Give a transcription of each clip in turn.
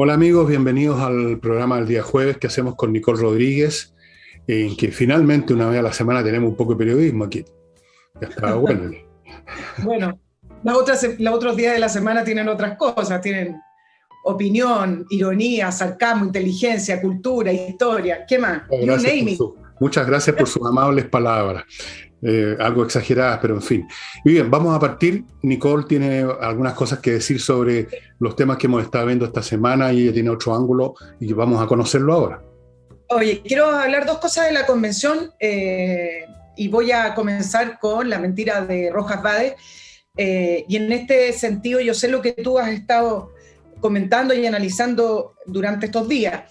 Hola amigos, bienvenidos al programa del día jueves que hacemos con Nicole Rodríguez, en que finalmente una vez a la semana tenemos un poco de periodismo aquí. Ya está bueno. Bueno, los otros días de la semana tienen otras cosas, tienen opinión, ironía, sarcasmo, inteligencia, cultura, historia, ¿qué más? You name it. Muchas gracias por sus amables palabras, algo exageradas, pero en fin. Y bien, vamos a partir. Nicole tiene algunas cosas que decir sobre los temas que hemos estado viendo esta semana y ella tiene otro ángulo y vamos a conocerlo ahora. Oye, quiero hablar dos cosas de la convención y voy a comenzar con la mentira de Rojas Vade. Y en este sentido yo sé lo que tú has estado comentando y analizando durante estos días.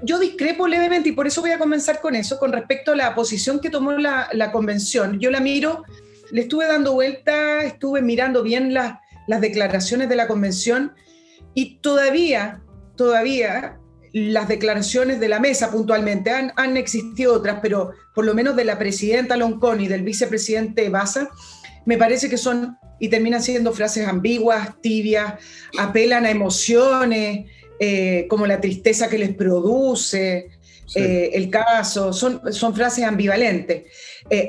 Yo discrepo levemente y por eso voy a comenzar con eso, con respecto a la posición que tomó la convención. Yo la miro, le estuve dando vuelta, estuve mirando bien las declaraciones de la convención y todavía las declaraciones de la mesa puntualmente, han existido otras, pero por lo menos de la presidenta Loncón y del vicepresidente Baza, me parece que son y terminan siendo frases ambiguas, tibias, apelan a emociones, como la tristeza que les produce el caso, son frases ambivalentes.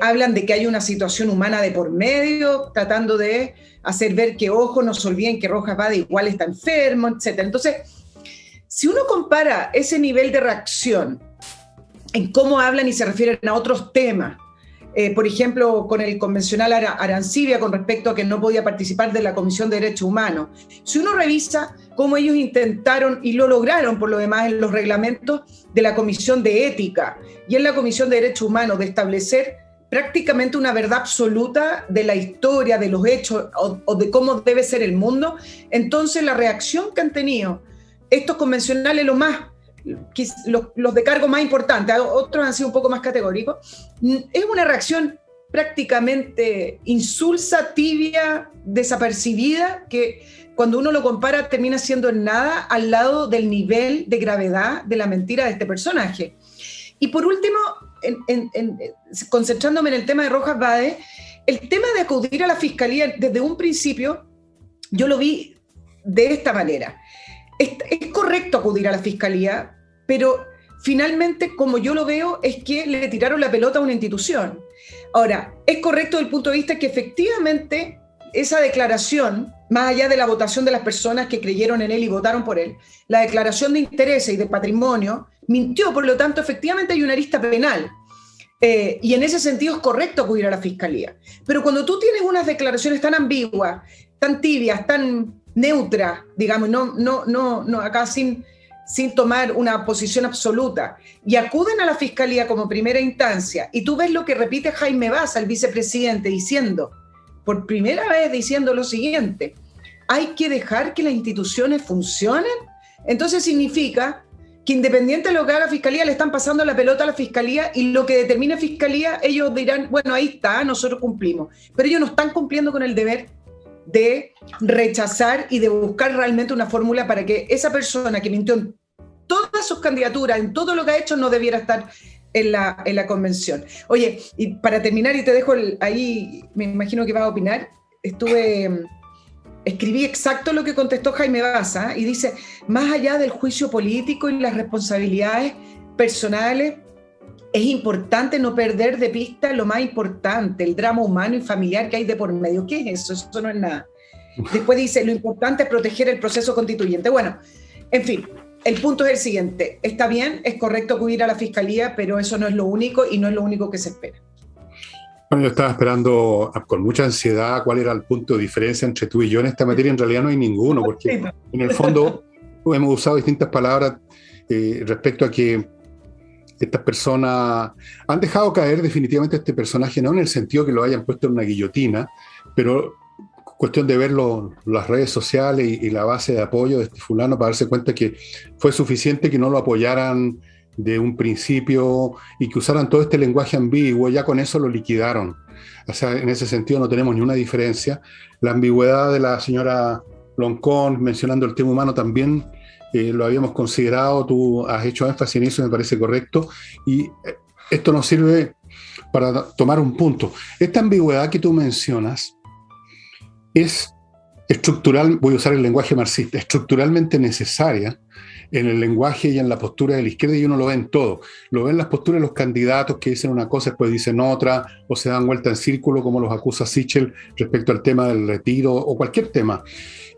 Hablan de que hay una situación humana de por medio, tratando de hacer ver que, ojo, no se olviden que Rojas Vade igual está enfermo, etc. Entonces, si uno compara ese nivel de reacción en cómo hablan y se refieren a otros temas, por ejemplo, con el convencional Arancibia con respecto a que no podía participar de la Comisión de Derechos Humanos. Si uno revisa cómo ellos intentaron y lo lograron por lo demás en los reglamentos de la Comisión de Ética y en la Comisión de Derechos Humanos de establecer prácticamente una verdad absoluta de la historia, de los hechos o de cómo debe ser el mundo, entonces la reacción que han tenido estos convencionales, los de cargo más importantes, otros han sido un poco más categóricos, es una reacción prácticamente insulsa, tibia, desapercibida, que cuando uno lo compara termina siendo en nada al lado del nivel de gravedad de la mentira de este personaje. Y por último, concentrándome en el tema de Rojas Vade, el tema de acudir a la fiscalía desde un principio, yo lo vi de esta manera. Es correcto acudir a la fiscalía, pero finalmente, como yo lo veo, es que le tiraron la pelota a una institución. Ahora, es correcto desde el punto de vista que efectivamente esa declaración, más allá de la votación de las personas que creyeron en él y votaron por él, la declaración de intereses y de patrimonio mintió, por lo tanto, efectivamente hay una arista penal. Y en ese sentido es correcto acudir a la fiscalía. Pero cuando tú tienes unas declaraciones tan ambiguas, tan tibias, tan neutras, digamos, no acá sin tomar una posición absoluta, y acuden a la fiscalía como primera instancia, y tú ves lo que repite Jaime Baza, el vicepresidente, diciendo, por primera vez diciendo lo siguiente: hay que dejar que las instituciones funcionen. Entonces significa que independiente de lo que haga Fiscalía, le están pasando la pelota a la Fiscalía y lo que determine Fiscalía, ellos dirán, bueno, ahí está, nosotros cumplimos. Pero ellos no están cumpliendo con el deber de rechazar y de buscar realmente una fórmula para que esa persona que mintió en todas sus candidaturas, en todo lo que ha hecho, no debiera estar en la convención. Oye, y para terminar, y te dejo ahí, me imagino que vas a opinar, escribí exacto lo que contestó Jaime Baza, y dice, más allá del juicio político y las responsabilidades personales, es importante no perder de vista lo más importante, el drama humano y familiar que hay de por medio. ¿Qué es eso? Eso no es nada. Después dice, lo importante es proteger el proceso constituyente. Bueno, en fin, el punto es el siguiente. Está bien, es correcto acudir a la fiscalía, pero eso no es lo único y no es lo único que se espera. Bueno, yo estaba esperando con mucha ansiedad cuál era el punto de diferencia entre tú y yo en esta materia. En realidad no hay ninguno, porque en el fondo hemos usado distintas palabras respecto a que estas personas han dejado caer definitivamente a este personaje, no en el sentido que lo hayan puesto en una guillotina, pero cuestión de ver las redes sociales y la base de apoyo de este fulano para darse cuenta que fue suficiente que no lo apoyaran de un principio y que usaran todo este lenguaje ambiguo. Ya con eso lo liquidaron. O sea, en ese sentido no tenemos ni una diferencia. La ambigüedad de la señora Loncón, mencionando el tema humano, también lo habíamos considerado, tú has hecho énfasis en eso, me parece correcto, y esto nos sirve para tomar un punto. Esta ambigüedad que tú mencionas es estructural, voy a usar el lenguaje marxista, estructuralmente necesaria en el lenguaje y en la postura de la izquierda, y uno lo ve en todo. Lo ve en las posturas de los candidatos que dicen una cosa, después dicen otra, o se dan vuelta en círculo, como los acusa Sichel respecto al tema del retiro o cualquier tema.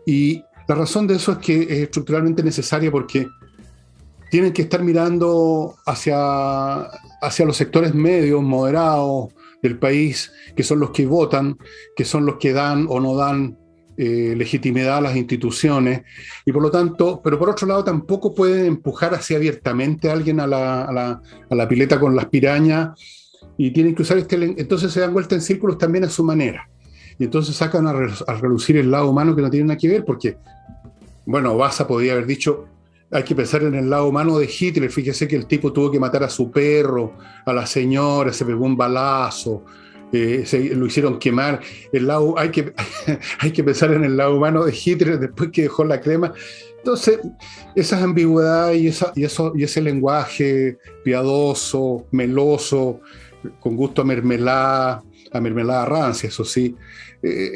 Y la razón de eso es que es estructuralmente necesaria porque tienen que estar mirando hacia los sectores medios, moderados del país, que son los que votan, que son los que dan o no dan legitimidad a las instituciones, y por lo tanto, pero por otro lado tampoco pueden empujar así abiertamente a alguien a la pileta con las pirañas, y tienen que usar entonces se dan vuelta en círculos también a su manera, y entonces sacan a relucir el lado humano que no tiene nada que ver, porque, bueno, Baza podría haber dicho, hay que pensar en el lado humano de Hitler, fíjese que el tipo tuvo que matar a su perro, a la señora, se pegó un balazo, lo hicieron quemar. Hay que pensar en el lado humano de Hitler después que dejó la crema. Entonces, esas ambigüedades y ese lenguaje piadoso, meloso, con gusto a mermelada rancia, eso sí,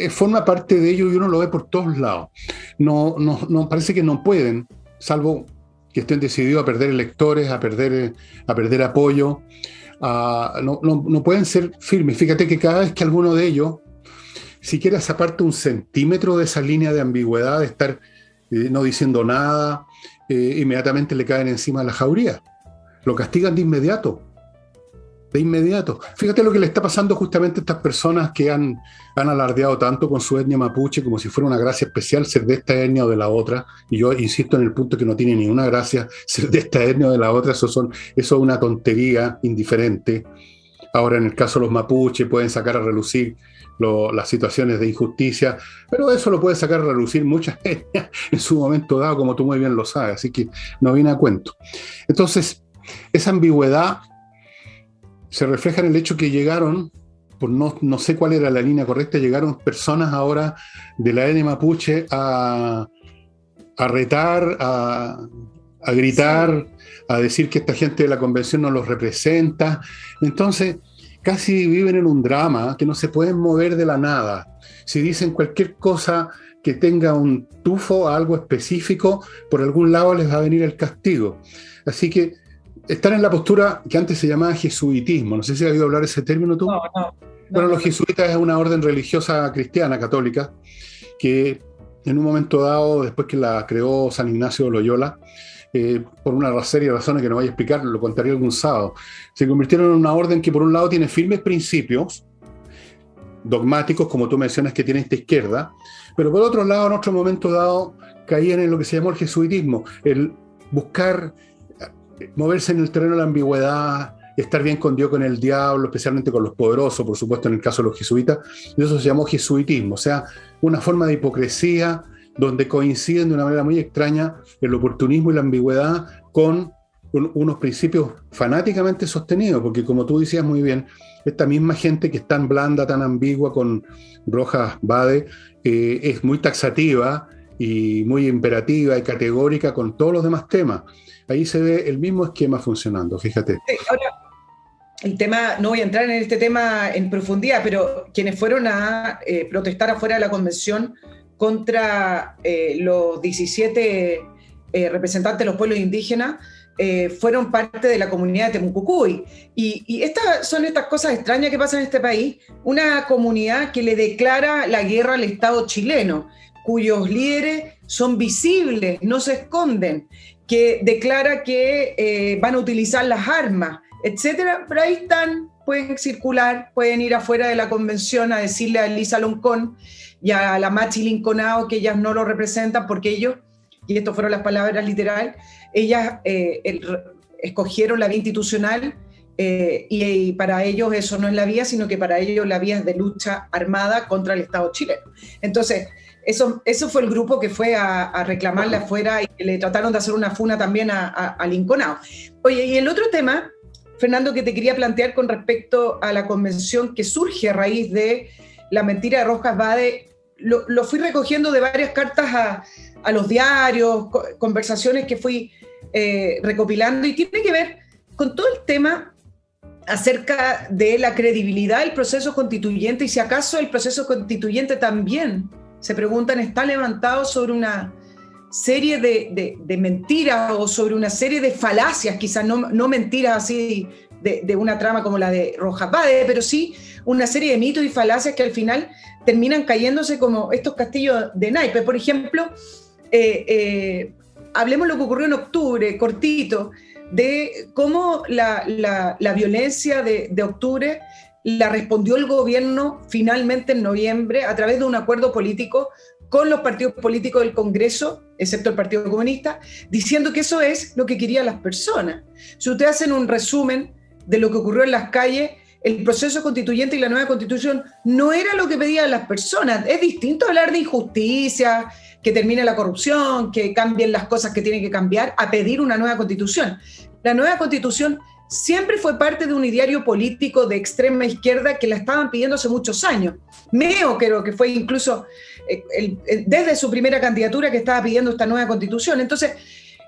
forma parte de ello y uno lo ve por todos lados. No parece que no pueden, salvo que estén decididos a perder electores, a perder apoyo. No pueden ser firmes. Fíjate que cada vez que alguno de ellos siquiera se aparta un centímetro de esa línea de ambigüedad, de estar no diciendo nada, inmediatamente le caen encima de la jauría. Lo castigan de inmediato. Fíjate lo que le está pasando justamente a estas personas que han alardeado tanto con su etnia mapuche como si fuera una gracia especial ser de esta etnia o de la otra, y yo insisto en el punto que no tiene ninguna gracia ser de esta etnia o de la otra, eso es una tontería indiferente. Ahora, en el caso de los mapuches, pueden sacar a relucir las situaciones de injusticia, pero eso lo puede sacar a relucir muchas etnias en su momento dado, como tú muy bien lo sabes, así que no viene a cuento. Entonces, esa ambigüedad se refleja en el hecho que llegaron, por no sé cuál era la línea correcta, llegaron personas ahora de la etnia mapuche a retar, a gritar, a decir que esta gente de la convención no los representa. Entonces, casi viven en un drama que no se pueden mover de la nada. Si dicen cualquier cosa que tenga un tufo a algo específico, por algún lado les va a venir el castigo. Así que están en la postura que antes se llamaba jesuitismo. No sé si has oído hablar ese término tú. Bueno, los jesuitas es una orden religiosa cristiana, católica, que en un momento dado, después que la creó San Ignacio de Loyola, por una serie de razones que no voy a explicar, lo contaré algún sábado, se convirtieron en una orden que por un lado tiene firmes principios dogmáticos, como tú mencionas que tiene esta izquierda, pero por otro lado, en otro momento dado, caían en lo que se llamó el jesuitismo, el buscar moverse en el terreno de la ambigüedad, estar bien con Dios, con el diablo, especialmente con los poderosos, por supuesto en el caso de los jesuitas, y eso se llamó jesuitismo, o sea, una forma de hipocresía donde coinciden de una manera muy extraña el oportunismo y la ambigüedad con unos principios fanáticamente sostenidos, porque como tú decías muy bien, esta misma gente que es tan blanda, tan ambigua con Rojas Vade, es muy taxativa y muy imperativa y categórica con todos los demás temas. Ahí se ve el mismo esquema funcionando, fíjate. Sí, ahora, el tema, no voy a entrar en este tema en profundidad, pero quienes fueron a protestar afuera de la convención contra los 17 representantes de los pueblos indígenas fueron parte de la comunidad de Temucucuy. Y son estas cosas extrañas que pasan en este país. Una comunidad que le declara la guerra al Estado chileno, cuyos líderes son visibles, no se esconden, que declara que van a utilizar las armas, etcétera, pero ahí están, pueden circular, pueden ir afuera de la convención a decirle a Elisa Loncón y a la Machi Linconao que ellas no lo representan porque ellos, y estas fueron las palabras literal, ellas escogieron la vía institucional y para ellos eso no es la vía, sino que para ellos la vía es de lucha armada contra el Estado chileno. Entonces, eso fue el grupo que fue a reclamarle afuera y le trataron de hacer una funa también a Linconao. Oye, y el otro tema, Fernando, que te quería plantear con respecto a la convención que surge a raíz de la mentira de Rojas Vade, lo fui recogiendo de varias cartas a los diarios, conversaciones que fui recopilando, y tiene que ver con todo el tema acerca de la credibilidad del proceso constituyente y si acaso el proceso constituyente también, se preguntan, está levantado sobre serie de mentiras o sobre una serie de falacias, quizás no mentiras así de una trama como la de Rojas Vade, pero sí una serie de mitos y falacias que al final terminan cayéndose como estos castillos de naipes. Por ejemplo, hablemos lo que ocurrió en octubre, cortito, de cómo la violencia de octubre la respondió el gobierno finalmente en noviembre a través de un acuerdo político con los partidos políticos del Congreso, excepto el Partido Comunista, diciendo que eso es lo que querían las personas. Si ustedes hacen un resumen de lo que ocurrió en las calles, el proceso constituyente y la nueva constitución no era lo que pedían las personas. Es distinto hablar de injusticia, que termine la corrupción, que cambien las cosas que tienen que cambiar, a pedir una nueva constitución. La nueva constitución siempre fue parte de un ideario político de extrema izquierda que la estaban pidiendo hace muchos años. Meo creo que fue incluso desde su primera candidatura que estaba pidiendo esta nueva constitución. Entonces,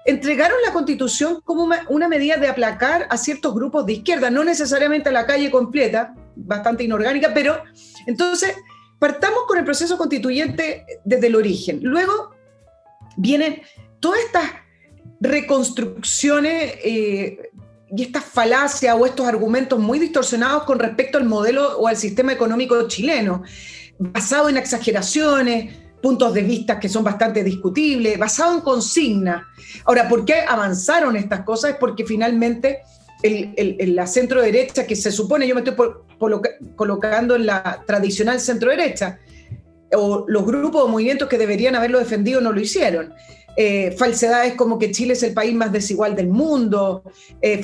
entregaron la constitución como una medida de aplacar a ciertos grupos de izquierda, no necesariamente a la calle completa, bastante inorgánica, pero entonces partamos con el proceso constituyente desde el origen. Luego vienen todas estas reconstrucciones y estas falacias o estos argumentos muy distorsionados con respecto al modelo o al sistema económico chileno, basado en exageraciones, puntos de vista que son bastante discutibles, basado en consignas. Ahora, ¿por qué avanzaron estas cosas? Es porque finalmente la centro derecha, que se supone, yo me estoy colocando en la tradicional centro derecha, o los grupos o movimientos que deberían haberlo defendido no lo hicieron. Falsedades como que Chile es el país más desigual del mundo,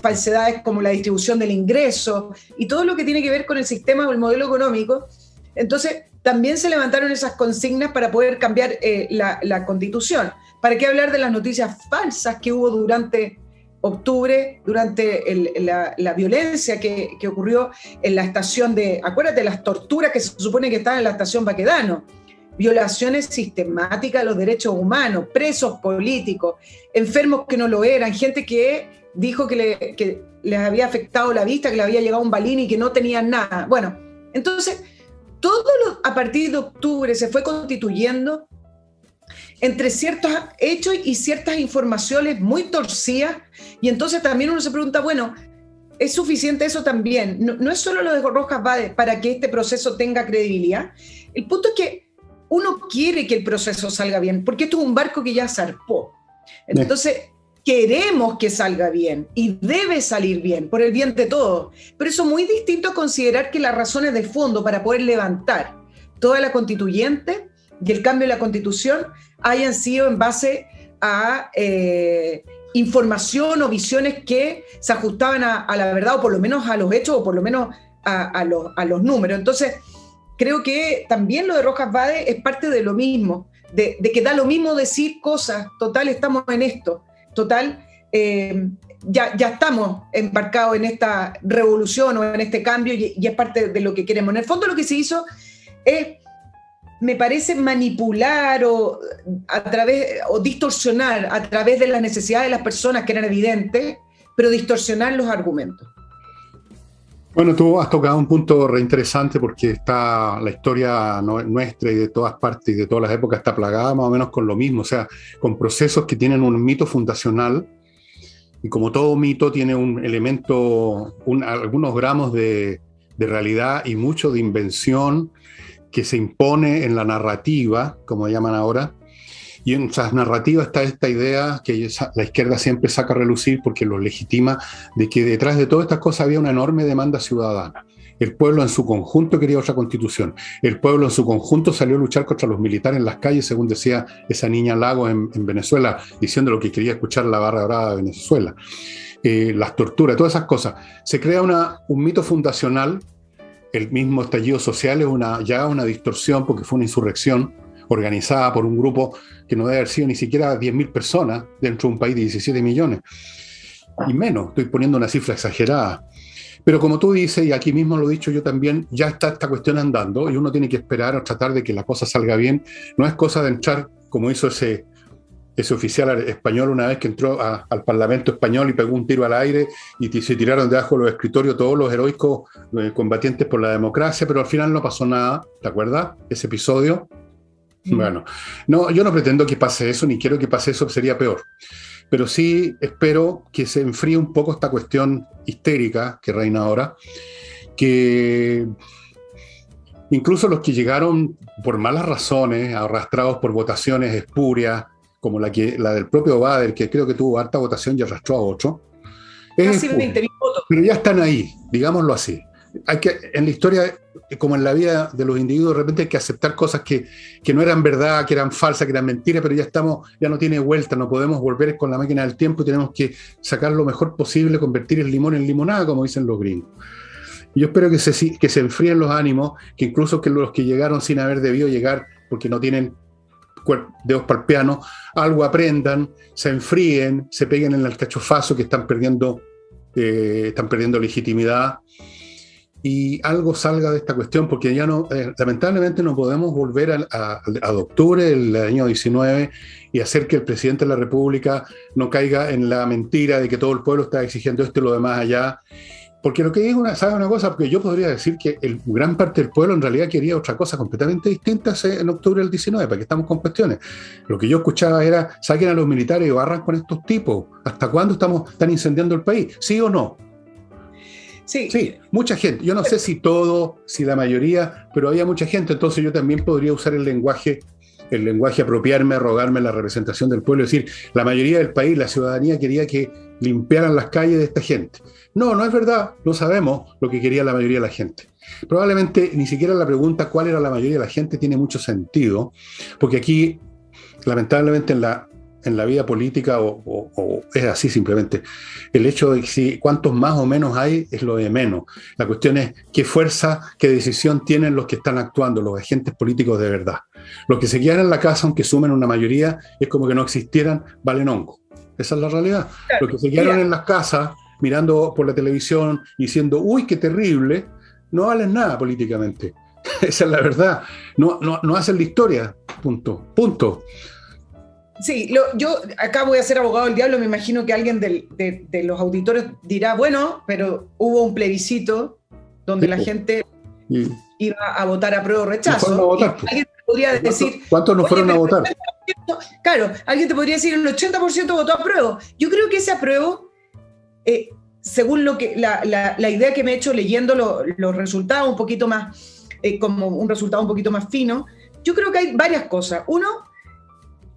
falsedades como la distribución del ingreso y todo lo que tiene que ver con el sistema o el modelo económico. Entonces, también se levantaron esas consignas para poder cambiar la Constitución. ¿Para qué hablar de las noticias falsas que hubo durante octubre, durante la violencia que ocurrió en la estación acuérdate, las torturas que se supone que estaban en la estación Baquedano, violaciones sistemáticas de los derechos humanos, presos políticos, enfermos que no lo eran, gente que dijo que les había afectado la vista, que le había llegado un balín y que no tenían nada. Bueno, entonces a partir de octubre se fue constituyendo entre ciertos hechos y ciertas informaciones muy torcidas, y entonces también uno se pregunta, bueno, ¿es suficiente eso también? No es solo lo de Rojas Vade para que este proceso tenga credibilidad. El punto es que uno quiere que el proceso salga bien, porque esto es un barco que ya zarpó. Entonces, queremos que salga bien y debe salir bien, por el bien de todos. Pero eso es muy distinto a considerar que las razones de fondo para poder levantar toda la constituyente y el cambio de la Constitución hayan sido en base a información o visiones que se ajustaban a la verdad, o por lo menos a los hechos, o por lo menos a los números. Entonces, creo que también lo de Rojas Vade es parte de lo mismo, de que da lo mismo decir cosas, total, estamos en esto, total, ya estamos embarcados en esta revolución o en este cambio y es parte de lo que queremos. En el fondo lo que se hizo es, me parece, manipular o distorsionar a través de las necesidades de las personas que eran evidentes, pero distorsionar los argumentos. Bueno, tú has tocado un punto reinteresante porque está la historia nuestra y de todas partes y de todas las épocas está plagada más o menos con lo mismo, o sea, con procesos que tienen un mito fundacional y como todo mito tiene un elemento, algunos gramos de realidad y mucho de invención que se impone en la narrativa, como llaman ahora, y en esas narrativas está esta idea que la izquierda siempre saca a relucir porque lo legitima, de que detrás de todas estas cosas había una enorme demanda ciudadana. El pueblo en su conjunto quería otra constitución. El pueblo en su conjunto salió a luchar contra los militares en las calles, según decía esa niña Lagos en Venezuela, diciendo lo que quería escuchar la barra brava de Venezuela. Las torturas, todas esas cosas. Se crea un mito fundacional. El mismo estallido social es ya una distorsión porque fue una insurrección organizada por un grupo que no debe haber sido ni siquiera 10.000 personas dentro de un país de 17 millones. Y menos, estoy poniendo una cifra exagerada. Pero como tú dices, y aquí mismo lo he dicho yo también, ya está esta cuestión andando y uno tiene que esperar o tratar de que la cosa salga bien. No es cosa de entrar, como hizo ese oficial español una vez que entró al Parlamento español y pegó un tiro al aire y se tiraron debajo de los escritorios todos los heroicos combatientes por la democracia, pero al final no pasó nada, ¿te acuerdas? Ese episodio. Bueno, no, yo no pretendo que pase eso, ni quiero que pase eso, sería peor. Pero sí espero que se enfríe un poco esta cuestión histérica que reina ahora, que incluso los que llegaron por malas razones, arrastrados por votaciones espurias, como la del propio Bader, que creo que tuvo harta votación y arrastró a otro, casi 20.000 votos. Pero ya están ahí, digámoslo así. En la historia, como en la vida de los individuos, de repente hay que aceptar cosas que no eran verdad, que eran falsas, que eran mentiras, pero ya no tiene vuelta, no podemos volver con la máquina del tiempo y tenemos que sacar lo mejor posible, convertir el limón en limonada, como dicen los gringos. Y yo espero que se enfríen los ánimos, que incluso que los que llegaron sin haber debido llegar, porque no tienen dedos para el piano, algo aprendan, se enfríen, se peguen en el cachofazo que están perdiendo legitimidad, y algo salga de esta cuestión, porque ya no, lamentablemente no podemos volver a octubre del año 19 y hacer que el presidente de la República no caiga en la mentira de que todo el pueblo está exigiendo esto y lo demás allá. Porque lo que digo, ¿sabes una cosa? Porque yo podría decir que gran parte del pueblo en realidad quería otra cosa completamente distinta en octubre del 19, para que estamos con cuestiones. Lo que yo escuchaba era, saquen a los militares y barran con estos tipos. ¿Hasta cuándo están incendiando el país? ¿Sí o no? Sí, mucha gente. Yo no sé si la mayoría, pero había mucha gente. Entonces yo también podría usar el lenguaje apropiarme, rogarme la representación del pueblo, es decir, la mayoría del país, la ciudadanía quería que limpiaran las calles de esta gente. No es verdad, no sabemos lo que quería la mayoría de la gente. Probablemente ni siquiera la pregunta cuál era la mayoría de la gente tiene mucho sentido, porque aquí, lamentablemente en la vida política, o es así simplemente, el hecho de si cuántos más o menos hay es lo de menos. La cuestión es qué fuerza, qué decisión tienen los que están actuando, los agentes políticos de verdad. Los que se quedan en la casa, aunque sumen una mayoría, es como que no existieran, valen hongo. Esa es la realidad. Los que se quedaron en las casas, mirando por la televisión, diciendo, uy, qué terrible, no valen nada políticamente. Esa es la verdad. No hacen la historia. Punto. Sí, yo acá voy a ser abogado del diablo, me imagino que alguien de los auditores dirá, bueno, pero hubo un plebiscito donde la gente iba a votar apruebo o rechazo. Alguien te podría decir... ¿Cuántos no fueron a votar? Claro, alguien te podría decir, el 80% votó apruebo. Yo creo que ese apruebo, según la idea que me he hecho leyendo los resultados un poquito más, como un resultado un poquito más fino, yo creo que hay varias cosas. Uno,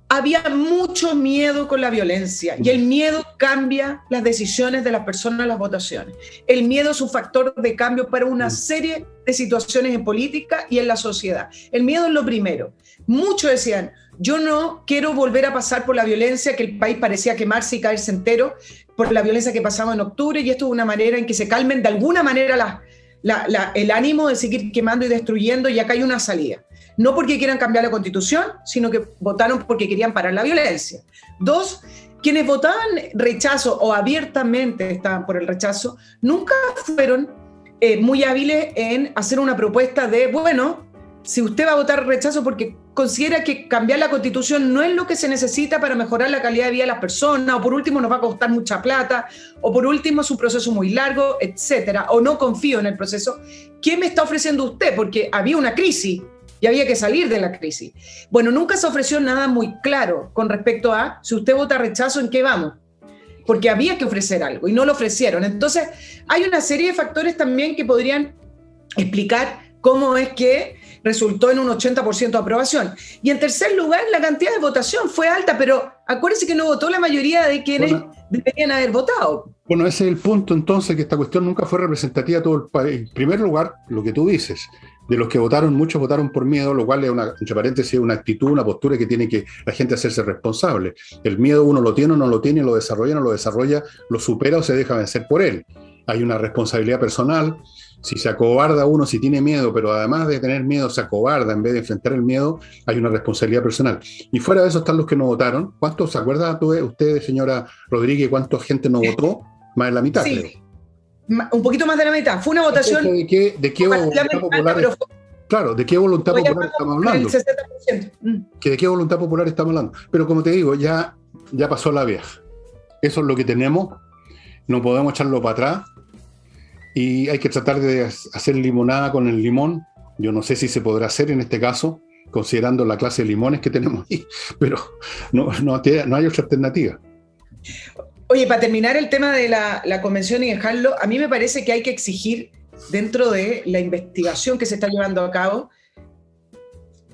había mucho miedo con la violencia y el miedo cambia las decisiones de las personas en las votaciones. El miedo es un factor de cambio para una serie de situaciones en política y en la sociedad. El miedo es lo primero. Muchos decían, yo no quiero volver a pasar por la violencia, que el país parecía quemarse y caerse entero por la violencia que pasaba en octubre, y esto es una manera en que se calmen de alguna manera el ánimo de seguir quemando y destruyendo, y acá hay una salida. No porque quieran cambiar la Constitución, sino que votaron porque querían parar la violencia. Dos, quienes votaban rechazo o abiertamente estaban por el rechazo, nunca fueron muy hábiles en hacer una propuesta de, bueno, si usted va a votar rechazo porque considera que cambiar la Constitución no es lo que se necesita para mejorar la calidad de vida de las personas, o por último nos va a costar mucha plata, o por último es un proceso muy largo, etcétera, o no confío en el proceso, ¿qué me está ofreciendo usted? Porque había una crisis y había que salir de la crisis. Bueno, nunca se ofreció nada muy claro con respecto a si usted vota rechazo, ¿en qué vamos? Porque había que ofrecer algo y no lo ofrecieron. Entonces, hay una serie de factores también que podrían explicar cómo es que resultó en un 80% de aprobación. Y en tercer lugar, la cantidad de votación fue alta, pero acuérdense que no votó la mayoría de quienes deberían haber votado. Bueno, ese es el punto entonces, que esta cuestión nunca fue representativa a todo el país. En primer lugar, lo que tú dices, de los que votaron, muchos votaron por miedo, lo cual es entre paréntesis, una actitud, una postura que tiene que la gente hacerse responsable. El miedo uno lo tiene o no lo tiene, lo desarrolla o no lo desarrolla, lo supera o se deja vencer por él. Hay una responsabilidad personal. Si se acobarda uno, si tiene miedo, pero además de tener miedo se acobarda en vez de enfrentar el miedo, hay una responsabilidad personal. Y fuera de eso están los que no votaron. ¿Cuántos se acuerda usted, señora Rodríguez, cuánta gente no votó? Más de la mitad, sí, creo. Un poquito más de la mitad. Fue una votación... ¿De qué voluntad popular? Claro, ¿de qué voluntad popular estamos hablando? El 60%. ¿De qué voluntad popular estamos hablando? Pero como te digo, ya pasó la vieja. Eso es lo que tenemos. No podemos echarlo para atrás. Y hay que tratar de hacer limonada con el limón. Yo no sé si se podrá hacer en este caso. considerando la clase de limones que tenemos ahí, pero no hay otra alternativa. Oye, para terminar el tema de la convención y dejarlo, a mí me parece que hay que exigir dentro de la investigación que se está llevando a cabo,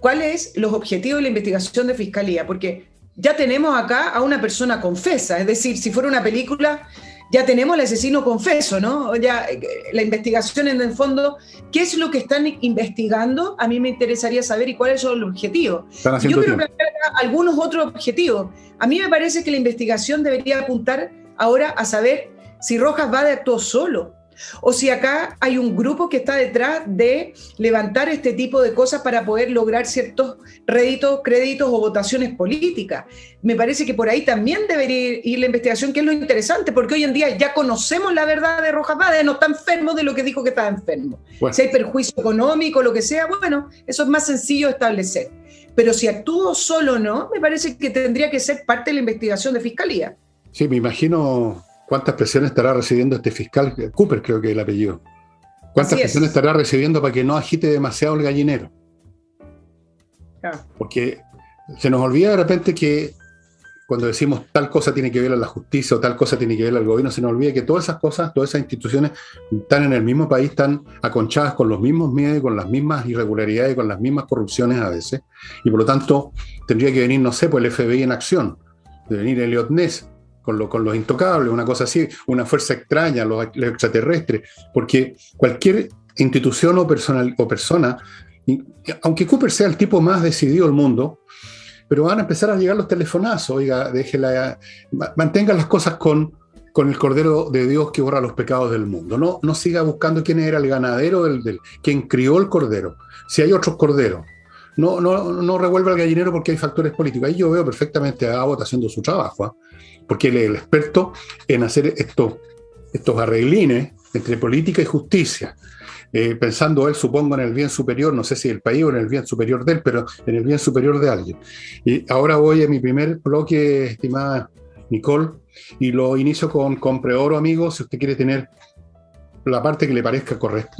¿cuáles son los objetivos de la investigación de Fiscalía? Porque ya tenemos acá a una persona confesa, es decir, si fuera una película, ya tenemos al asesino confeso, ¿no? Ya la investigación en el fondo, ¿qué es lo que están investigando? A mí me interesaría saber y cuáles son los objetivos. Yo quiero plantear algunos otros objetivos. A mí me parece que la investigación debería apuntar ahora a saber si Rojas Vade actuó solo, o si acá hay un grupo que está detrás de levantar este tipo de cosas para poder lograr ciertos réditos, créditos o votaciones políticas. Me parece que por ahí también debería ir la investigación, que es lo interesante, porque hoy en día ya conocemos la verdad de Rojas Vade, no está enfermo de lo que dijo que estaba enfermo. Bueno. Si hay perjuicio económico, lo que sea, bueno, eso es más sencillo de establecer. Pero si actuó solo o no, me parece que tendría que ser parte de la investigación de Fiscalía. Sí, me imagino cuántas presiones estará recibiendo este fiscal, Cooper creo que es el apellido. ¿Cuántas presiones estará recibiendo para que no agite demasiado el gallinero? Porque se nos olvida de repente que cuando decimos tal cosa tiene que ver a la justicia o tal cosa tiene que ver al gobierno, se nos olvida que todas esas cosas, todas esas instituciones están en el mismo país, están aconchadas con los mismos miedos, con las mismas irregularidades, con las mismas corrupciones a veces, y por lo tanto tendría que venir, no sé, pues el FBI en acción, de venir Elliot Ness, con los intocables, una cosa así, una fuerza extraña, los extraterrestres, porque cualquier institución o persona, aunque Cooper sea el tipo más decidido del mundo, pero van a empezar a llegar los telefonazos, oiga, mantenga las cosas con el Cordero de Dios que borra los pecados del mundo, no siga buscando quién era el ganadero, quien crió el cordero, si hay otros corderos. No revuelva el gallinero porque hay factores políticos. Ahí yo veo perfectamente a Abbott haciendo su trabajo, ¿eh? Porque él es el experto en hacer estos arreglines entre política y justicia, pensando él, supongo, en el bien superior, no sé si del país o en el bien superior de él, pero en el bien superior de alguien. Y ahora voy a mi primer bloque, estimada Nicole, y lo inicio con Compre Oro, amigos. Si usted quiere tener la parte que le parezca correcta,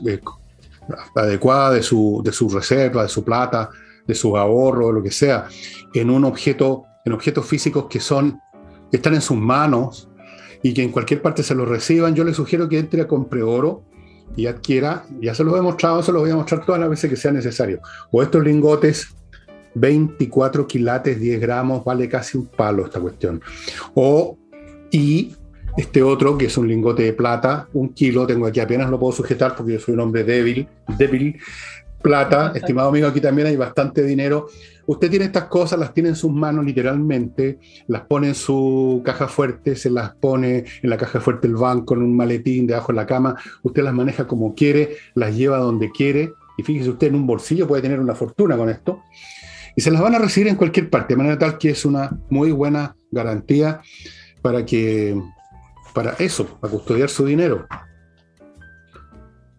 adecuada de su reserva, de su plata, de sus ahorros, lo que sea, en objetos físicos que están en sus manos y que en cualquier parte se los reciban, yo le sugiero que entre a Compre Oro y adquiera, ya se los he mostrado, se los voy a mostrar todas las veces que sea necesario, o estos lingotes 24 quilates, 10 gramos, vale casi un palo esta cuestión, y este otro, que es un lingote de plata, 1 kilo, tengo aquí, apenas lo puedo sujetar porque yo soy un hombre débil, plata, estimado amigo, aquí también hay bastante dinero. Usted tiene estas cosas, las tiene en sus manos literalmente, las pone en su caja fuerte, se las pone en la caja fuerte del banco, en un maletín debajo de la cama, usted las maneja como quiere, las lleva donde quiere, y fíjese usted, en un bolsillo puede tener una fortuna con esto, y se las van a recibir en cualquier parte, de manera tal que es una muy buena garantía para custodiar su dinero.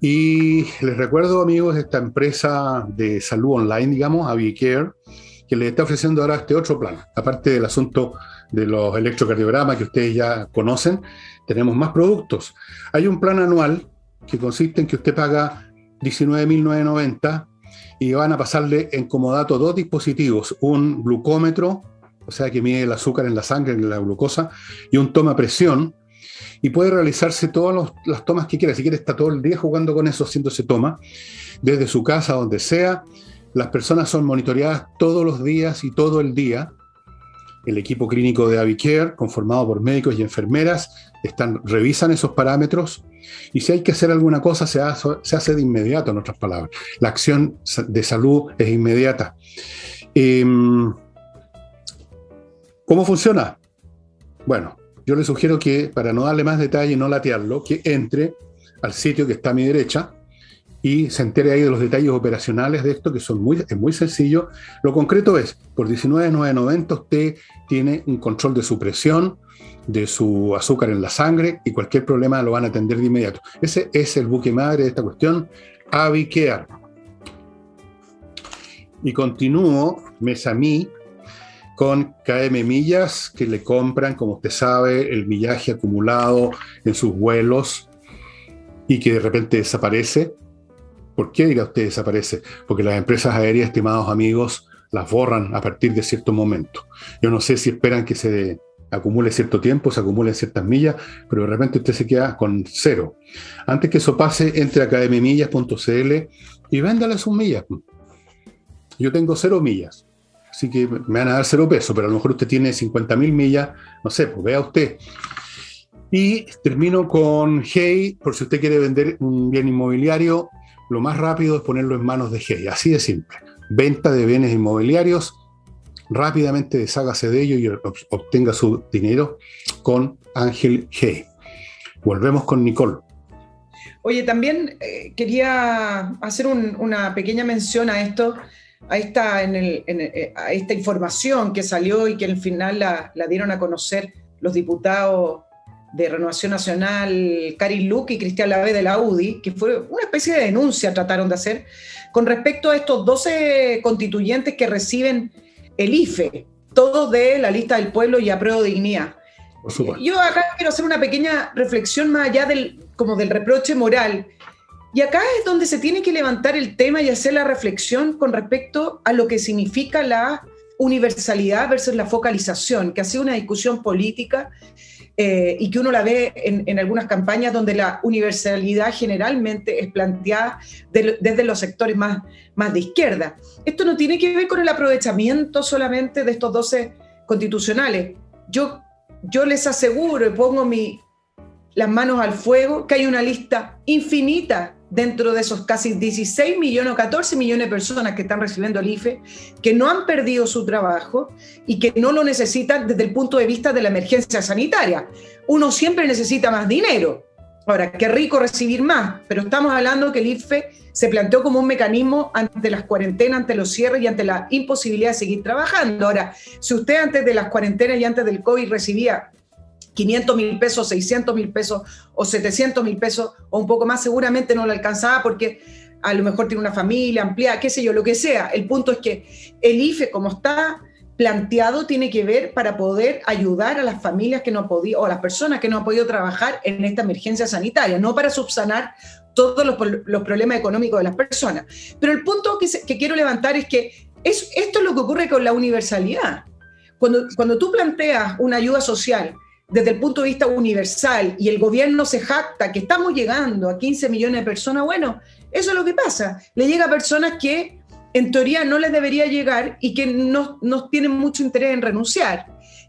Y les recuerdo, amigos, esta empresa de salud online, digamos, AviCare, que les está ofreciendo ahora este otro plan. Aparte del asunto de los electrocardiogramas que ustedes ya conocen, tenemos más productos. Hay un plan anual que consiste en que usted paga $19.990 y van a pasarle en comodato 2 dispositivos, un glucómetro, o sea que mide el azúcar en la sangre, en la glucosa, y un toma presión, y puede realizarse todas las tomas que quiera. Si quiere, está todo el día jugando con eso, haciéndose toma, desde su casa, donde sea. Las personas son monitoreadas todos los días y todo el día. El equipo clínico de AviCare, conformado por médicos y enfermeras, revisan esos parámetros, y si hay que hacer alguna cosa, se hace de inmediato, en otras palabras. La acción de salud es inmediata. ¿Cómo funciona? Bueno, yo le sugiero que, para no darle más detalle y no latearlo, que entre al sitio que está a mi derecha y se entere ahí de los detalles operacionales de esto, que es muy sencillo. Lo concreto es, por $19.990 usted tiene un control de su presión, de su azúcar en la sangre, y cualquier problema lo van a atender de inmediato. Ese es el buque madre de esta cuestión, AviCare. Y continúo, mes a mí, con KM Millas, que le compran, como usted sabe, el millaje acumulado en sus vuelos y que de repente desaparece. ¿Por qué, dirá usted, desaparece? Porque las empresas aéreas, estimados amigos, las borran a partir de cierto momento. Yo no sé si esperan que se acumule cierto tiempo, se acumulen ciertas millas, pero de repente usted se queda con cero. Antes que eso pase, entre a academiamillas.cl y véndale sus millas. Yo tengo 0 millas, así que me van a dar 0 pesos, pero a lo mejor usted tiene 50.000 millas, no sé, pues vea usted. Y termino con Hey, por si usted quiere vender un bien inmobiliario, lo más rápido es ponerlo en manos de Hey, así de simple. Venta de bienes inmobiliarios, rápidamente deshágase de ello y obtenga su dinero con Ángel Hey. Volvemos con Nicole. Oye, también quería hacer una pequeña mención a esto, a esta información que salió y que al final la dieron a conocer los diputados de Renovación Nacional, Karin Luque y Cristian Lavé de la UDI, que fue una especie de denuncia trataron de hacer con respecto a estos 12 constituyentes que reciben el IFE, todos de la lista del pueblo y Apruebo Dignidad. Yo acá quiero hacer una pequeña reflexión más allá del reproche moral. Y acá es donde se tiene que levantar el tema y hacer la reflexión con respecto a lo que significa la universalidad versus la focalización, que ha sido una discusión política y que uno la ve en algunas campañas donde la universalidad generalmente es planteada desde los sectores más de izquierda. Esto no tiene que ver con el aprovechamiento solamente de estos 12 constitucionales. Yo les aseguro y pongo las manos al fuego que hay una lista infinita dentro de esos casi 16 millones o 14 millones de personas que están recibiendo el IFE, que no han perdido su trabajo y que no lo necesitan desde el punto de vista de la emergencia sanitaria. Uno siempre necesita más dinero. Ahora, qué rico recibir más, pero estamos hablando que el IFE se planteó como un mecanismo ante las cuarentenas, ante los cierres y ante la imposibilidad de seguir trabajando. Ahora, si usted antes de las cuarentenas y antes del COVID recibía 500.000 pesos, 600.000 pesos o 700.000 pesos o un poco más, seguramente no lo alcanzaba porque a lo mejor tiene una familia ampliada, qué sé yo, lo que sea. El punto es que el IFE, como está planteado, tiene que ver para poder ayudar a las familias que no han podido, o a las personas que no han podido trabajar en esta emergencia sanitaria, no para subsanar todos los problemas económicos de las personas. Pero el punto que quiero levantar es que esto es lo que ocurre con la universalidad. Cuando tú planteas una ayuda social desde el punto de vista universal y el gobierno se jacta que estamos llegando a 15 millones de personas, bueno, eso es lo que pasa. Le llega a personas que en teoría no les debería llegar y que no tienen mucho interés en renunciar.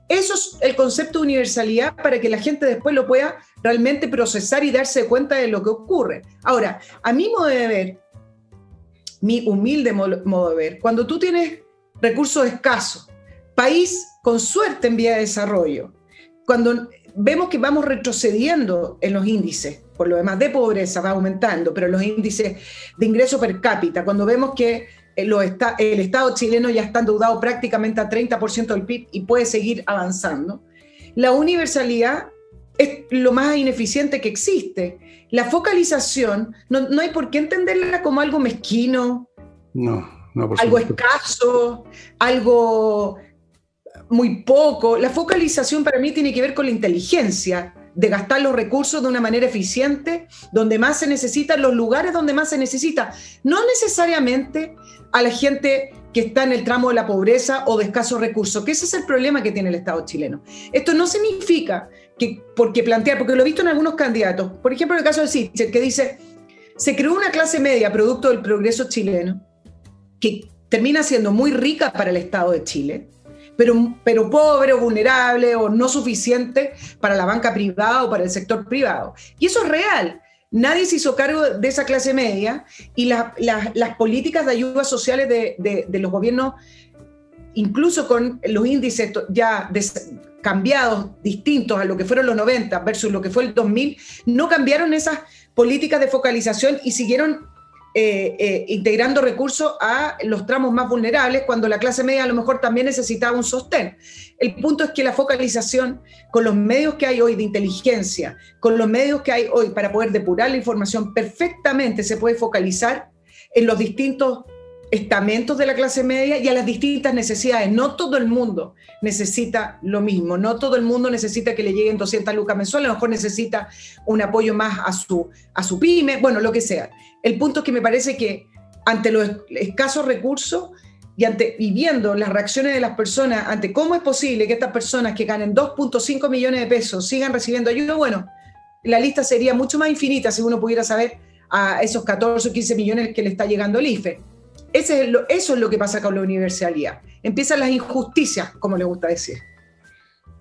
Eso es el concepto de universalidad para que la gente después lo pueda realmente procesar y darse cuenta de lo que ocurre. Ahora, a mi modo de ver, mi humilde modo de ver, cuando tú tienes recursos escasos, país con suerte en vía de desarrollo, cuando vemos que vamos retrocediendo en los índices, por lo demás de pobreza va aumentando, pero los índices de ingreso per cápita, cuando vemos que el Estado chileno ya está endeudado prácticamente a 30% del PIB y puede seguir avanzando, la universalidad es lo más ineficiente que existe. La focalización no hay por qué entenderla como algo mezquino, algo escaso, algo muy poco. La focalización para mí tiene que ver con la inteligencia de gastar los recursos de una manera eficiente, donde más se necesita, en los lugares donde más se necesita. No necesariamente a la gente que está en el tramo de la pobreza o de escasos recursos, que ese es el problema que tiene el Estado chileno. Esto no significa que porque lo he visto en algunos candidatos, por ejemplo en el caso de Sichel, que dice, se creó una clase media producto del progreso chileno, que termina siendo muy rica para el Estado de Chile, pero pobre o vulnerable o no suficiente para la banca privada o para el sector privado. Y eso es real. Nadie se hizo cargo de esa clase media y las políticas de ayudas sociales de los gobiernos, incluso con los índices ya cambiados, distintos a lo que fueron los 90 versus lo que fue el 2000, no cambiaron esas políticas de focalización y siguieron integrando recursos a los tramos más vulnerables cuando la clase media a lo mejor también necesitaba un sostén. El punto es que la focalización, con los medios que hay hoy de inteligencia, con los medios que hay hoy para poder depurar la información, perfectamente se puede focalizar en los distintos estamentos de la clase media y a las distintas necesidades. No todo el mundo necesita lo mismo, no todo el mundo necesita que le lleguen 200 lucas mensuales, a lo mejor necesita un apoyo más a su pyme, bueno, lo que sea. El punto es que me parece que ante los escasos recursos y viendo las reacciones de las personas ante cómo es posible que estas personas que ganen 2.5 millones de pesos sigan recibiendo ayuda, bueno, la lista sería mucho más infinita si uno pudiera saber a esos 14 o 15 millones que le está llegando el IFE. Eso es lo que pasa con la universalidad. Empiezan las injusticias, como le gusta decir.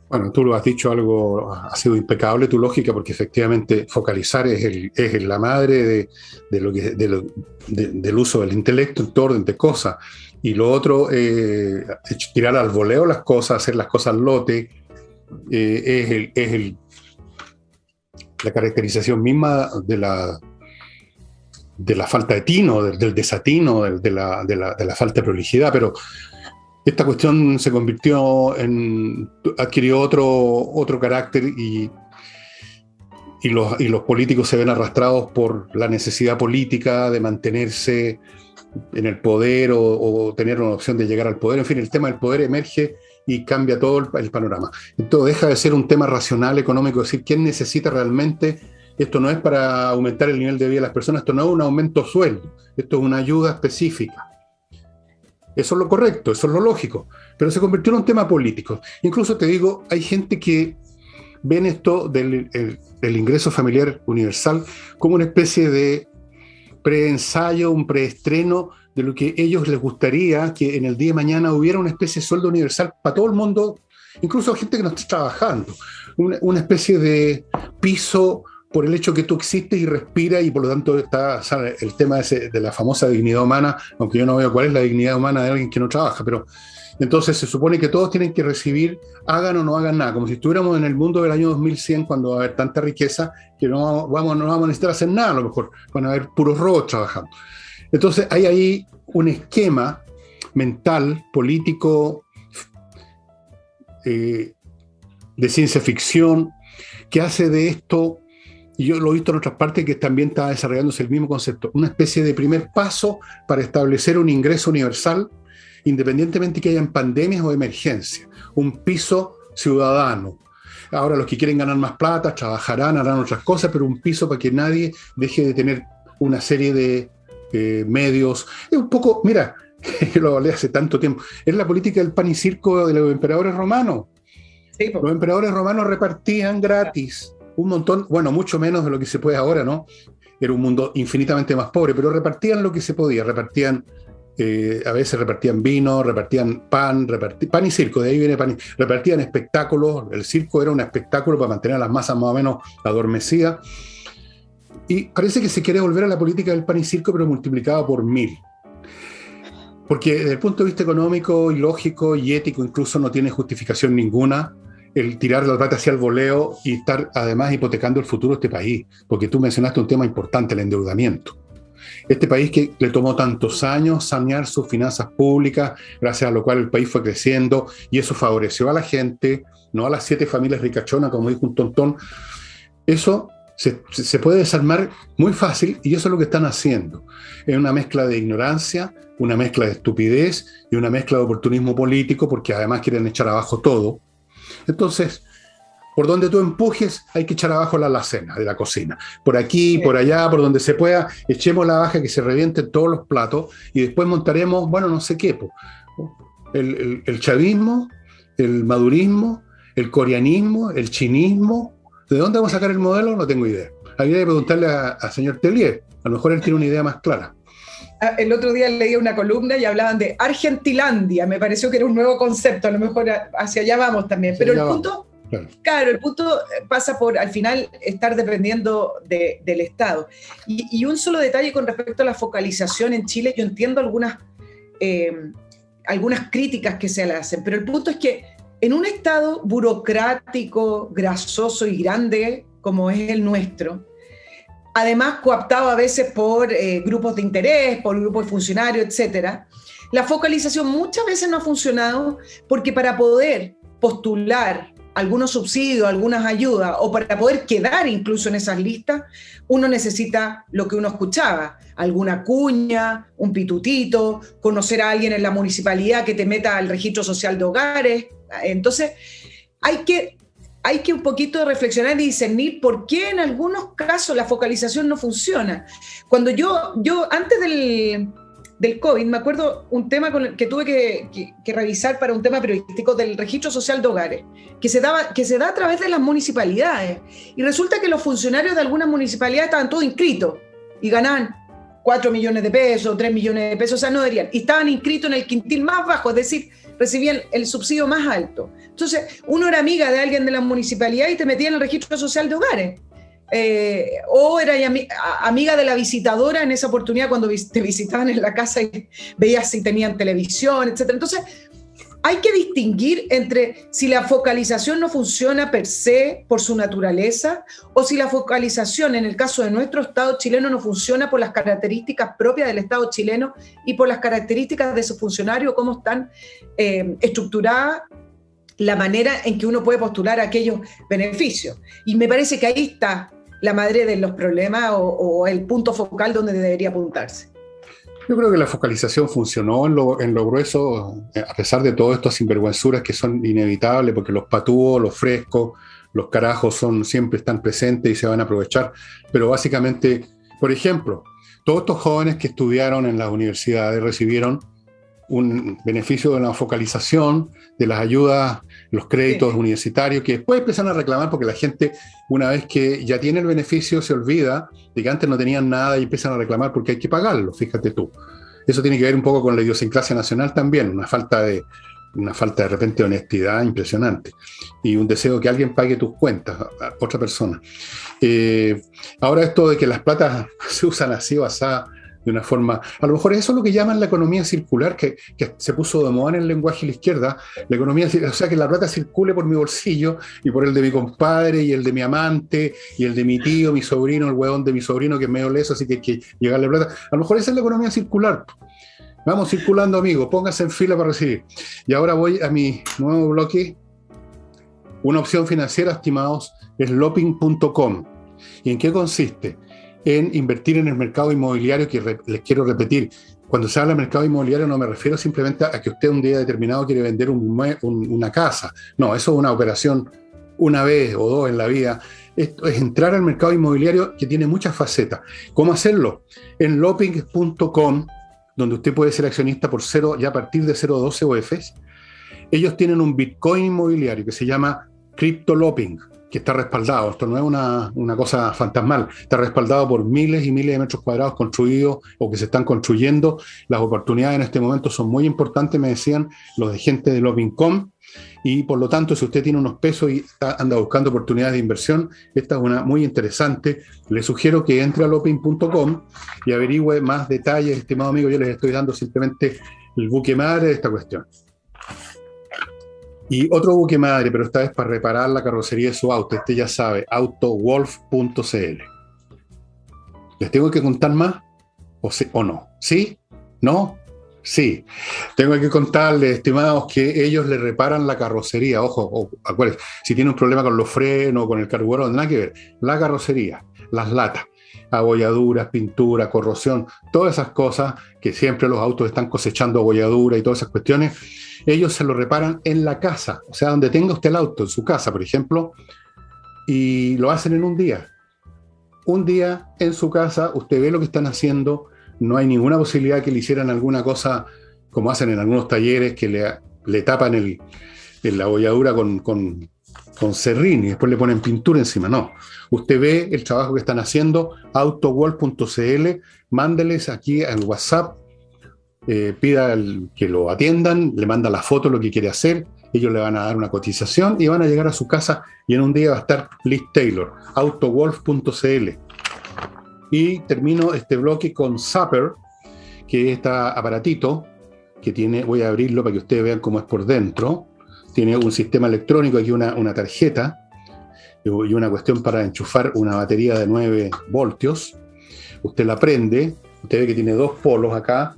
Bueno, tú lo has dicho, algo ha sido impecable tu lógica, porque efectivamente focalizar es la madre del uso del intelecto en todo orden de cosas. Y lo otro, tirar al voleo las cosas, hacer las cosas al lote, la caracterización misma de la falta de tino, del desatino, de la falta de prolijidad. Pero esta cuestión se adquirió otro carácter y los políticos se ven arrastrados por la necesidad política de mantenerse en el poder o tener una opción de llegar al poder. En fin, el tema del poder emerge y cambia todo el panorama. Entonces deja de ser un tema racional, económico, es decir, ¿quién necesita realmente? Esto no es para aumentar el nivel de vida de las personas, esto no es un aumento sueldo, esto es una ayuda específica. Eso es lo correcto, eso es lo lógico, pero se convirtió en un tema político. Incluso te digo, hay gente que ven esto del ingreso familiar universal como una especie de preensayo, un preestreno de lo que ellos les gustaría que en el día de mañana hubiera una especie de sueldo universal para todo el mundo, incluso gente que no esté trabajando, una especie de piso por el hecho que tú existes y respiras, y por lo tanto está el tema de la famosa dignidad humana, aunque yo no veo cuál es la dignidad humana de alguien que no trabaja, pero entonces se supone que todos tienen que recibir, hagan o no hagan nada, como si estuviéramos en el mundo del año 2100, cuando va a haber tanta riqueza que no vamos a necesitar hacer nada, a lo mejor van a haber puros robots trabajando. Entonces hay ahí un esquema mental, político, de ciencia ficción, que hace de esto, y yo lo he visto en otras partes, que también está desarrollándose el mismo concepto, una especie de primer paso para establecer un ingreso universal, independientemente que hayan pandemias o emergencias, un piso ciudadano. Ahora los que quieren ganar más plata trabajarán, harán otras cosas, pero un piso para que nadie deje de tener una serie de medios. Es un poco, mira, yo lo hablé hace tanto tiempo, es la política del pan y circo de los emperadores romanos. Sí, los emperadores romanos repartían gratis un montón, bueno, mucho menos de lo que se puede ahora, ¿no? Era un mundo infinitamente más pobre, pero repartían lo que se podía, a veces repartían vino, repartían pan y circo, de ahí viene repartían espectáculos, el circo era un espectáculo para mantener a las masas más o menos adormecidas, y parece que se quiere volver a la política del pan y circo, pero multiplicado por 1000. Porque desde el punto de vista económico y lógico y ético incluso no tiene justificación ninguna el tirar la plata hacia el voleo y estar además hipotecando el futuro de este país, porque tú mencionaste un tema importante, el endeudamiento. Este país que le tomó tantos años sanear sus finanzas públicas, gracias a lo cual el país fue creciendo, y eso favoreció a la gente, no a las 7 familias ricachonas, como dijo un tontón. Eso se puede desarmar muy fácil, y eso es lo que están haciendo. Es una mezcla de ignorancia, una mezcla de estupidez y una mezcla de oportunismo político, porque además quieren echar abajo todo. Entonces, por donde tú empujes, hay que echar abajo la alacena de la cocina. Por aquí, por allá, por donde se pueda, echemos la baja, que se revienten todos los platos, y después montaremos, bueno, no sé qué, el chavismo, el madurismo, el coreanismo, el chinismo. ¿De dónde vamos a sacar el modelo? No tengo idea. Habría que preguntarle al señor Tellier. A lo mejor él tiene una idea más clara. El otro día leí una columna y hablaban de Argentilandia. Me pareció que era un nuevo concepto. A lo mejor hacia allá vamos también. Pero el punto, claro, el punto pasa por, al final, estar dependiendo del Estado. Y un solo detalle con respecto a la focalización en Chile. Yo entiendo algunas críticas que se le hacen, pero el punto es que en un Estado burocrático, grasoso y grande como es el nuestro, además cooptado a veces por grupos de interés, por grupos de funcionarios, etc., la focalización muchas veces no ha funcionado, porque para poder postular algunos subsidios, algunas ayudas, o para poder quedar incluso en esas listas, uno necesita lo que uno escuchaba, alguna cuña, un pitutito, conocer a alguien en la municipalidad que te meta al registro social de hogares. Entonces, hay que un poquito reflexionar y discernir por qué en algunos casos la focalización no funciona. Cuando yo antes del COVID, me acuerdo un tema que tuve que revisar para un tema periodístico del registro social de hogares, que se da a través de las municipalidades. Y resulta que los funcionarios de algunas municipalidades estaban todos inscritos y ganaban 4 millones de pesos, 3 millones de pesos, o sea, no deberían. Y estaban inscritos en el quintil más bajo, es decir, recibían el subsidio más alto. Entonces, uno era amiga de alguien de la municipalidad y te metía en el registro social de hogares. O era amiga de la visitadora en esa oportunidad cuando te visitaban en la casa y veías si tenían televisión, etc. Entonces, hay que distinguir entre si la focalización no funciona per se, por su naturaleza, o si la focalización, en el caso de nuestro Estado chileno, no funciona por las características propias del Estado chileno y por las características de sus funcionarios, cómo están estructuradas la manera en que uno puede postular aquellos beneficios. Y me parece que ahí está la madre de los problemas o el punto focal donde debería apuntarse. Yo creo que la focalización funcionó en lo grueso, a pesar de todas estas sinvergüenzuras que son inevitables, porque los patúos, los frescos, los carajos siempre están presentes y se van a aprovechar. Pero básicamente, por ejemplo, todos estos jóvenes que estudiaron en las universidades recibieron un beneficio de la focalización, de las ayudas, los créditos universitarios, que después empiezan a reclamar porque la gente, una vez que ya tiene el beneficio, se olvida de que antes no tenían nada y empiezan a reclamar porque hay que pagarlo, fíjate tú. Eso tiene que ver un poco con la idiosincrasia nacional también, una falta de repente de honestidad impresionante y un deseo que alguien pague tus cuentas a otra persona. Ahora esto de que las platas se usan así o así, de una forma, a lo mejor eso es lo que llaman la economía circular, que se puso de moda en el lenguaje de la izquierda, la economía, o sea, que la plata circule por mi bolsillo y por el de mi compadre y el de mi amante y el de mi tío, mi sobrino, el huevón de mi sobrino que es medio leso, así que hay que llegarle plata. A lo mejor esa es la economía circular. Vamos circulando, amigos, pónganse en fila para recibir. Y ahora voy a mi nuevo bloque. Una opción financiera, estimados, es loping.com. ¿Y en qué consiste? En invertir en el mercado inmobiliario, que les quiero repetir, cuando se habla de mercado inmobiliario no me refiero simplemente a que usted un día determinado quiere vender una casa. No, eso es una operación una vez o dos en la vida. Esto es entrar al mercado inmobiliario que tiene muchas facetas. ¿Cómo hacerlo? En loping.com, donde usted puede ser accionista por ya a partir de 0,12 UFs, ellos tienen un Bitcoin inmobiliario que se llama CryptoLoping, que está respaldado, esto no es una cosa fantasmal, está respaldado por miles y miles de metros cuadrados construidos o que se están construyendo. Las oportunidades en este momento son muy importantes, me decían los de gente de Loping.com, y por lo tanto, si usted tiene unos pesos y anda buscando oportunidades de inversión, esta es una muy interesante. Le sugiero que entre a Loping.com y averigüe más detalles, estimado amigo. Yo les estoy dando simplemente el buque madre de esta cuestión. Y otro buque madre, pero esta vez para reparar la carrocería de su auto. Este ya sabe, autowolf.cl. ¿Les tengo que contar más? ¿O no? ¿Sí? ¿No? Sí. Tengo que contarles, estimados, que ellos le reparan la carrocería. Ojo, acuérdense, si tiene un problema con los frenos, con el carburador, nada que ver. La carrocería, las latas, abolladuras, pintura, corrosión, todas esas cosas que siempre los autos están cosechando abolladura y todas esas cuestiones, ellos se lo reparan en la casa, o sea, donde tenga usted el auto, en su casa, por ejemplo, y lo hacen en un día. Un día en su casa, usted ve lo que están haciendo, no hay ninguna posibilidad que le hicieran alguna cosa como hacen en algunos talleres, que le tapan la abolladura con serrín y después le ponen pintura encima. No, usted ve el trabajo que están haciendo, autowolf.cl, mándeles aquí al WhatsApp, pida que lo atiendan, le manda la foto de lo que quiere hacer, ellos le van a dar una cotización y van a llegar a su casa y en un día va a estar Liz Taylor, autowolf.cl. Y termino este bloque con Zapper, que es este aparatito que tiene, voy a abrirlo para que ustedes vean cómo es por dentro. Tiene un sistema electrónico, aquí una tarjeta y una cuestión para enchufar una batería de 9 voltios. Usted la prende, usted ve que tiene dos polos acá,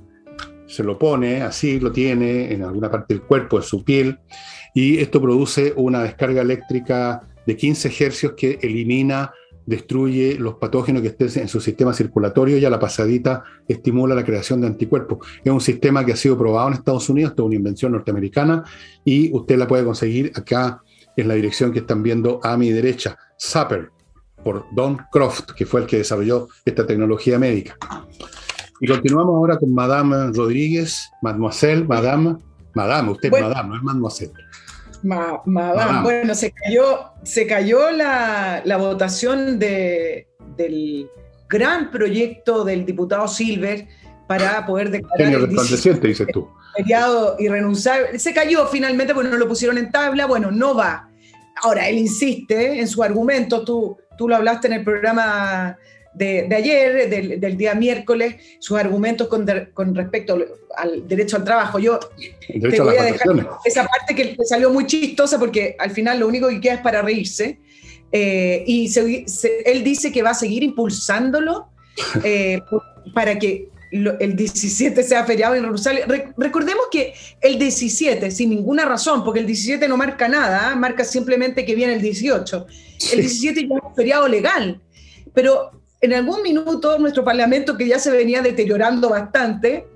se lo pone, así lo tiene en alguna parte del cuerpo, de su piel, y esto produce una descarga eléctrica de 15 hercios que elimina, destruye los patógenos que estén en su sistema circulatorio y a la pasadita estimula la creación de anticuerpos. Es un sistema que ha sido probado en Estados Unidos, esto es una invención norteamericana y usted la puede conseguir acá en la dirección que están viendo a mi derecha, Zapper, por Don Croft, que fue el que desarrolló esta tecnología médica. Y continuamos ahora con Madame Rodríguez, Mademoiselle, Madame, usted es Madame, no es Mademoiselle. Madame. Bueno, se cayó la votación del gran proyecto del diputado Silver para poder declarar el resplandeciente, dices tú. Feriado irrenunciable. Se cayó finalmente porque no lo pusieron en tabla. Bueno, no va. Ahora, él insiste en su argumento. Tú lo hablaste en el programa de ayer, del día miércoles, sus argumentos con respecto al derecho al trabajo. Yo te voy a dejar esa parte que salió muy chistosa porque al final lo único que queda es para reírse. Él dice que va a seguir impulsándolo para que el 17 sea feriado irrenunciable. Recordemos que el 17, sin ninguna razón, porque el 17 no marca nada, marca simplemente que viene el 18. El 17 ya es un feriado legal, pero en algún minuto nuestro Parlamento, que ya se venía deteriorando bastante,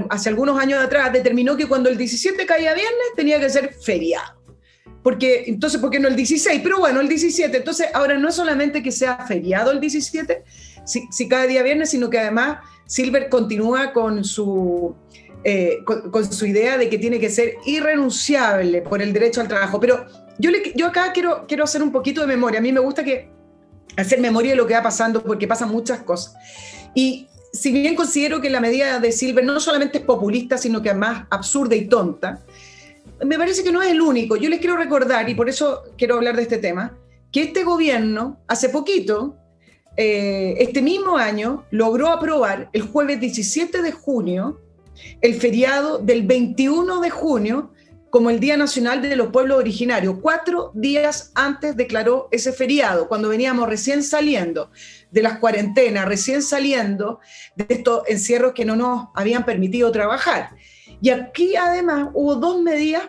hace algunos años atrás, determinó que cuando el 17 caía viernes tenía que ser feriado. Entonces, ¿por qué no el 16? Pero bueno, el 17. Entonces, ahora no es solamente que sea feriado el 17, si cada día viernes, sino que además Silver continúa con su idea de que tiene que ser irrenunciable por el derecho al trabajo. Pero yo acá quiero hacer un poquito de memoria. A mí me gusta hacer memoria de lo que va pasando porque pasan muchas cosas. Y si bien considero que la medida de Silver no solamente es populista, sino que además absurda y tonta, me parece que no es el único. Yo les quiero recordar, y por eso quiero hablar de este tema, que este gobierno, hace poquito, este mismo año, logró aprobar el jueves 17 de junio el feriado del 21 de junio como el Día Nacional de los Pueblos Originarios. 4 días antes declaró ese feriado, cuando veníamos recién saliendo de las cuarentenas, recién saliendo de estos encierros que no nos habían permitido trabajar. Y aquí además hubo 2 medidas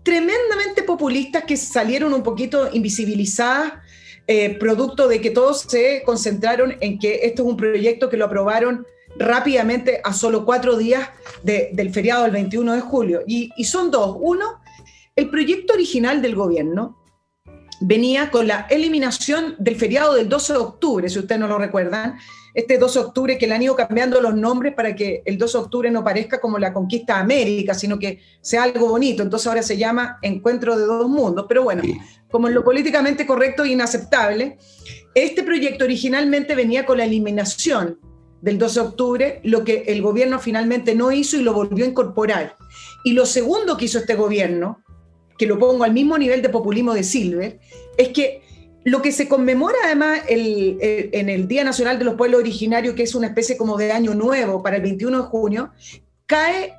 tremendamente populistas que salieron un poquito invisibilizadas, producto de que todos se concentraron en que esto es un proyecto que lo aprobaron rápidamente a solo 4 días del feriado del 21 de julio. Y son 2. Uno, el proyecto original del gobierno venía con la eliminación del feriado del 12 de octubre, si ustedes no lo recuerdan. Este 12 de octubre que le han ido cambiando los nombres para que el 12 de octubre no parezca como la conquista de América, sino que sea algo bonito. Entonces ahora se llama Encuentro de Dos Mundos. Pero bueno, como en lo políticamente correcto e inaceptable, este proyecto originalmente venía con la eliminación del 12 de octubre, lo que el gobierno finalmente no hizo y lo volvió a incorporar. Y lo segundo que hizo este gobierno, que lo pongo al mismo nivel de populismo de Silver, es que lo que se conmemora además en el Día Nacional de los Pueblos Originarios, que es una especie como de año nuevo para el 21 de junio, cae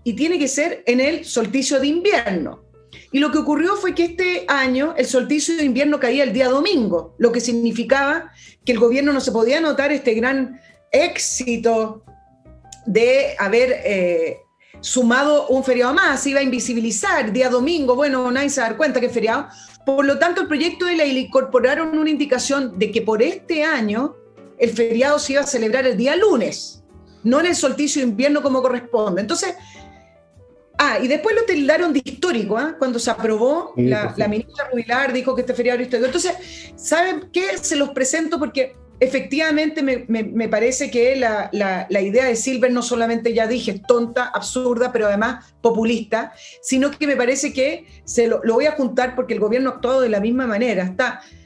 y tiene que ser en el solsticio de invierno. Y lo que ocurrió fue que este año el solsticio de invierno caía el día domingo, lo que significaba que el gobierno no se podía notar este gran éxito de haber sumado un feriado más, se iba a invisibilizar día domingo, bueno, nadie se va a dar cuenta que es feriado. Por lo tanto, el proyecto de ley le incorporaron una indicación de que por este año el feriado se iba a celebrar el día lunes, no en el solsticio de invierno como corresponde. Entonces, y después lo tildaron de histórico, cuando se aprobó, la ministra Rubilar dijo que este feriado era histórico. Entonces, ¿saben qué? Se los presento porque efectivamente me parece que la idea de Silver no solamente, ya dije, es tonta, absurda, pero además populista, sino que me parece que lo voy a juntar porque el gobierno ha actuado de la misma manera.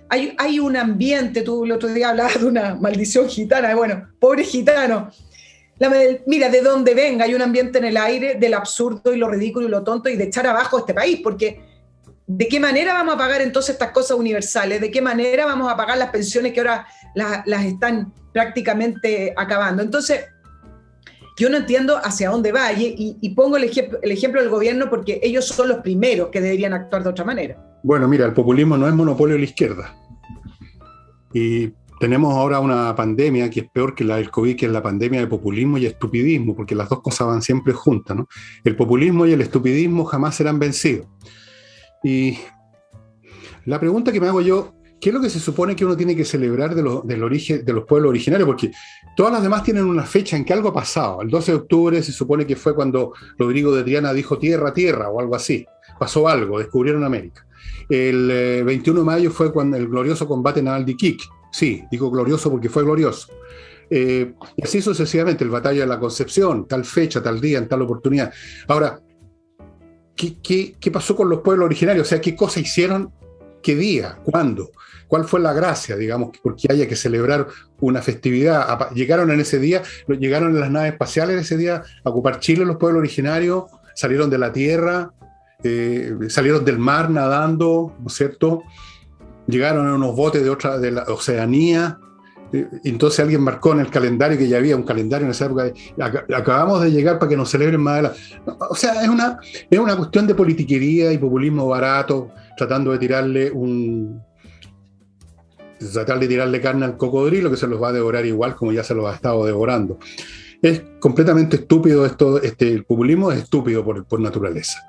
Hay un ambiente, tú el otro día hablabas de una maldición gitana, bueno, pobre gitano. Mira, de donde venga, hay un ambiente en el aire del absurdo y lo ridículo y lo tonto y de echar abajo a este país, porque ¿de qué manera vamos a pagar entonces estas cosas universales? ¿De qué manera vamos a pagar las pensiones que ahora las están prácticamente acabando? Entonces, yo no entiendo hacia dónde va y pongo el ejemplo del gobierno porque ellos son los primeros que deberían actuar de otra manera. Bueno, mira, el populismo no es monopolio de la izquierda. Y tenemos ahora una pandemia que es peor que la del COVID, que es la pandemia de populismo y estupidismo, porque las dos cosas van siempre juntas, ¿no? El populismo y el estupidismo jamás serán vencidos. Y la pregunta que me hago yo, ¿qué es lo que se supone que uno tiene que celebrar del origen, de los pueblos originarios? Porque todas las demás tienen una fecha en que algo ha pasado. El 12 de octubre se supone que fue cuando Rodrigo de Triana dijo tierra, tierra, o algo así. Pasó algo, descubrieron América. El 21 de mayo fue cuando el glorioso combate naval de Iquique. Sí, digo glorioso porque fue glorioso. Y así sucesivamente, el Batalla de la Concepción, tal fecha, tal día, en tal oportunidad. Ahora, ¿qué pasó con los pueblos originarios? O sea, ¿qué cosa hicieron? ¿Qué día? ¿Cuándo? ¿Cuál fue la gracia, digamos, porque haya que celebrar una festividad? ¿Llegaron en ese día? ¿Llegaron en las naves espaciales ese día a ocupar Chile los pueblos originarios? ¿Salieron de la tierra? ¿Salieron del mar nadando? ¿No es cierto? ¿Llegaron en unos botes de la Oceanía? Entonces alguien marcó en el calendario, que ya había un calendario en esa época, acabamos de llegar para que nos celebren más adelante. O sea, es una cuestión de politiquería y populismo barato, tratando de tirarle carne al cocodrilo, que se los va a devorar igual como ya se los ha estado devorando. Es completamente estúpido esto, el populismo es estúpido por naturaleza.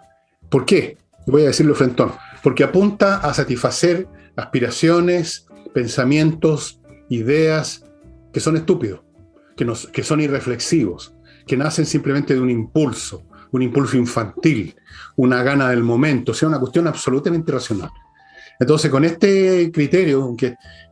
¿Por qué? Voy a decirlo frentón. Porque apunta a satisfacer aspiraciones, pensamientos, ideas que son estúpidos, que son irreflexivos, que nacen simplemente de un impulso infantil, una gana del momento, o sea, una cuestión absolutamente irracional. Entonces, con este criterio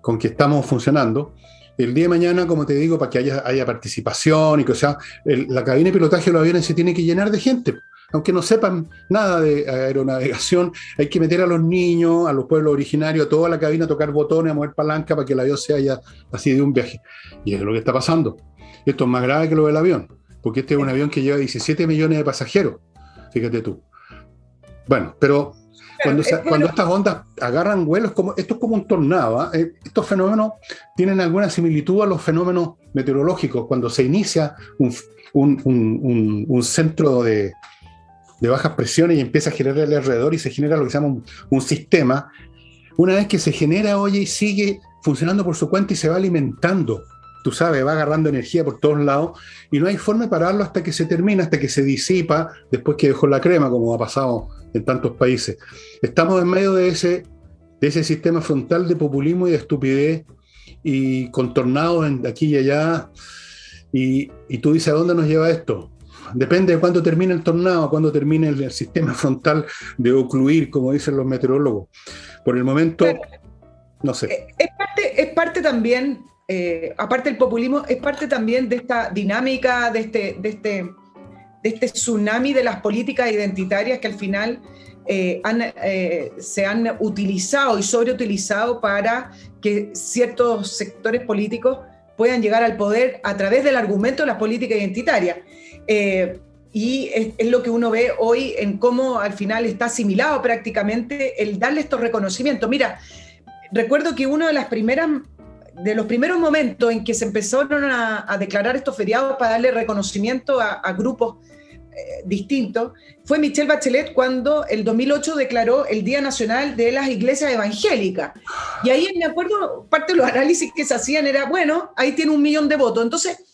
con que estamos funcionando, el día de mañana, como te digo, para que haya participación y que sea, la cabina de pilotaje de los aviones se tiene que llenar de gente. Aunque no sepan nada de aeronavegación, hay que meter a los niños, a los pueblos originarios, a toda la cabina, a tocar botones, a mover palanca para que el avión se haya así de un viaje. Y es lo que está pasando. Esto es más grave que lo del avión, porque este es un avión que lleva 17 millones de pasajeros. Fíjate tú. Bueno, pero cuando estas ondas agarran vuelo, esto es como un tornado. Estos fenómenos tienen alguna similitud a los fenómenos meteorológicos. Cuando se inicia un centro de bajas presiones y empieza a generar alrededor y se genera lo que se llama un sistema. Una vez que se genera, oye, y sigue funcionando por su cuenta y se va alimentando, tú sabes, va agarrando energía por todos lados y no hay forma de pararlo hasta que se termina, hasta que se disipa, después que dejó la crema, como ha pasado en tantos países. Estamos en medio de ese sistema frontal de populismo y de estupidez y con tornados de aquí y allá. Y tú dices, ¿a dónde nos lleva esto? Depende de cuándo termine el tornado, cuándo termine el sistema frontal de ocluir, como dicen los meteorólogos. Por el momento, no sé. Es parte también, aparte del populismo, es parte también de esta dinámica, de este tsunami de las políticas identitarias que al final se han utilizado y sobreutilizado para que ciertos sectores políticos puedan llegar al poder a través del argumento de las políticas identitarias. Y es lo que uno ve hoy en cómo al final está asimilado prácticamente el darle estos reconocimientos. Mira, recuerdo que uno de los primeros momentos en que se empezaron a declarar estos feriados para darle reconocimiento a grupos distintos fue Michelle Bachelet cuando el 2008 declaró el Día Nacional de las Iglesias Evangélicas. Y ahí me acuerdo, parte de los análisis que se hacían era, bueno, ahí tiene 1 millón de votos. Entonces,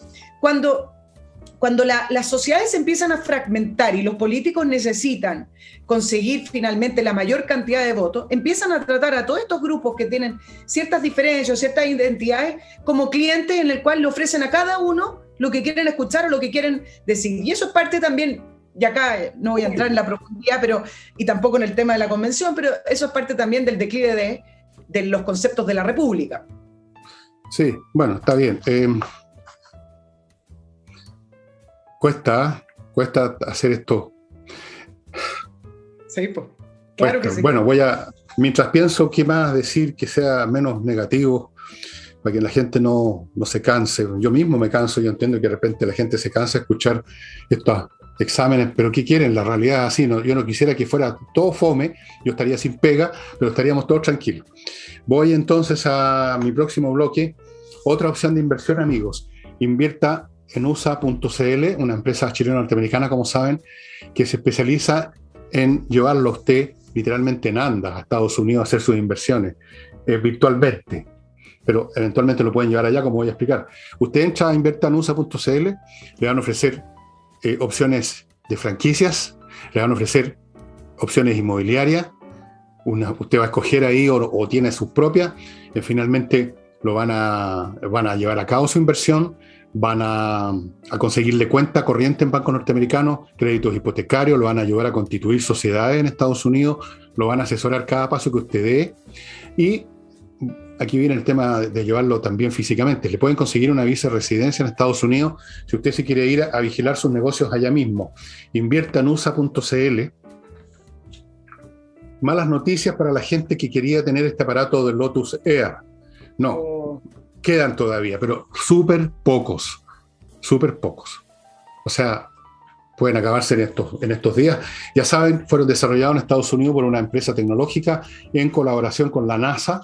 cuando las sociedades se empiezan a fragmentar y los políticos necesitan conseguir finalmente la mayor cantidad de votos, empiezan a tratar a todos estos grupos que tienen ciertas diferencias, ciertas identidades, como clientes en el cual le ofrecen a cada uno lo que quieren escuchar o lo que quieren decir. Y eso es parte también, y acá no voy a entrar en la profundidad, y tampoco en el tema de la convención, pero eso es parte también del declive de los conceptos de la República. Sí, bueno, está bien. Cuesta hacer esto. Sí, pues. Claro que sí. Bueno, mientras pienso qué más decir que sea menos negativo, para que la gente no se canse. Yo mismo me canso, yo entiendo que de repente la gente se cansa de escuchar estos exámenes, pero ¿qué quieren? La realidad es así, yo no quisiera que fuera todo fome, yo estaría sin pega, pero estaríamos todos tranquilos. Voy entonces a mi próximo bloque. Otra opción de inversión, amigos. Invierta en USA.cl, una empresa chileno-norteamericana, como saben, que se especializa en llevarlo a usted literalmente en andas a Estados Unidos a hacer sus inversiones virtualmente. pero eventualmente lo pueden llevar allá, como voy a explicar. Usted entra a invertanusa.cl, le van a ofrecer opciones de franquicias, le van a ofrecer opciones inmobiliarias, usted va a escoger ahí o tiene sus propias, y finalmente van a llevar a cabo su inversión, van a conseguirle cuenta corriente en bancos norteamericanos, créditos hipotecarios, lo van a ayudar a constituir sociedades en Estados Unidos, lo van a asesorar cada paso que usted dé, y aquí viene el tema de llevarlo también físicamente. Le pueden conseguir una visa de residencia en Estados Unidos si usted se quiere ir a vigilar sus negocios allá mismo. Inviertanusa.cl. Malas noticias para la gente que quería tener este aparato del Lotus Air. No, quedan todavía, pero súper pocos. O sea, pueden acabarse en estos días. Ya saben, fueron desarrollados en Estados Unidos por una empresa tecnológica en colaboración con la NASA,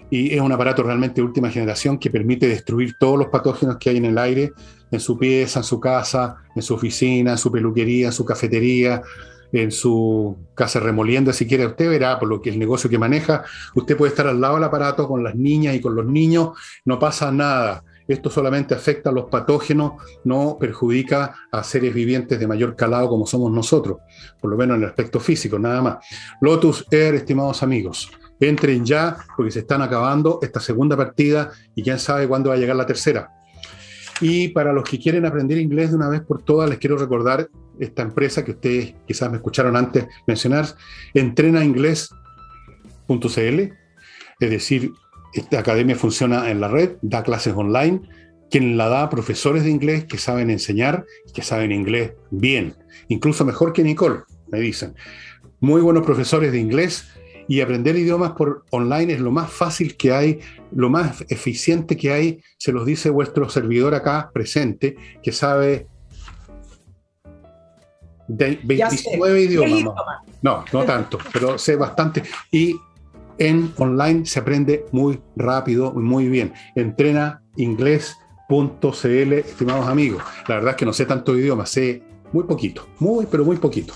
y es un aparato realmente de última generación que permite destruir todos los patógenos que hay en el aire, en su pieza, en su casa, en su oficina, en su peluquería, en su cafetería, en su casa remolienda, si quiere. Usted verá, por lo que el negocio que maneja, usted puede estar al lado del aparato con las niñas y con los niños, no pasa nada. Esto solamente afecta a los patógenos, no perjudica a seres vivientes de mayor calado como somos nosotros, por lo menos en el aspecto físico, nada más. Lotus Air, estimados amigos, entren ya porque se están acabando esta segunda partida y quién sabe cuándo va a llegar la tercera. Y para los que quieren aprender inglés de una vez por todas, les quiero recordar esta empresa que ustedes quizás me escucharon antes mencionar, entrenainglés.cl, es decir, esta academia funciona en la red, da clases online, quien la da, profesores de inglés que saben enseñar, que saben inglés bien, incluso mejor que Nicole, me dicen. Muy buenos profesores de inglés, y aprender idiomas por online es lo más fácil que hay, lo más eficiente que hay, se los dice vuestro servidor acá presente, que sabe 29 idiomas. No tanto, pero sé bastante. Y en online se aprende muy rápido, muy bien. Entrenainglés.cl, estimados amigos. La verdad es que no sé tantos idiomas, sé muy poquito, pero muy poquito.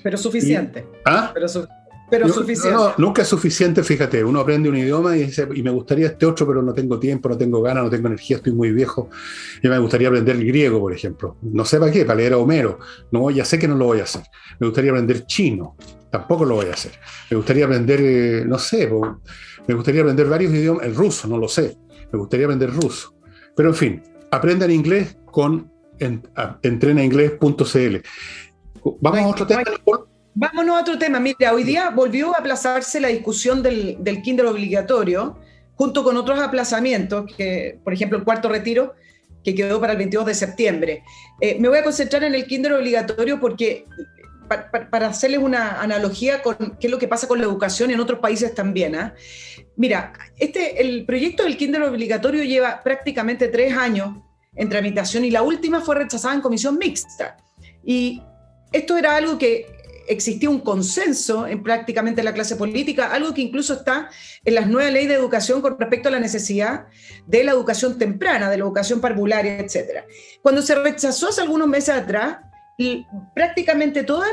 Pero suficiente. Pero suficiente. No, nunca es suficiente, fíjate, uno aprende un idioma y dice, y me gustaría este otro, pero no tengo tiempo, no tengo ganas, no tengo energía, estoy muy viejo, y me gustaría aprender el griego, por ejemplo. No sé para qué, para leer a Homero. No, ya sé que no lo voy a hacer. Me gustaría aprender chino, tampoco lo voy a hacer. Me gustaría aprender, me gustaría aprender varios idiomas, el ruso, no lo sé, me gustaría aprender ruso. Pero en fin, aprendan inglés con entrenainglés.cl. Vamos a otro tema. Vámonos a otro tema. Mira, hoy día volvió a aplazarse la discusión del kinder obligatorio, junto con otros aplazamientos, que, por ejemplo, el cuarto retiro, que quedó para el 22 de septiembre. Me voy a concentrar en el kinder obligatorio porque, para hacerles una analogía con qué es lo que pasa con la educación en otros países también. Mira, el proyecto del kinder obligatorio lleva prácticamente 3 años en tramitación y la última fue rechazada en comisión mixta. Y esto era algo que existía un consenso en prácticamente la clase política, algo que incluso está en las nuevas leyes de educación con respecto a la necesidad de la educación temprana, de la educación parvularia, etc. Cuando se rechazó hace algunos meses atrás, prácticamente todos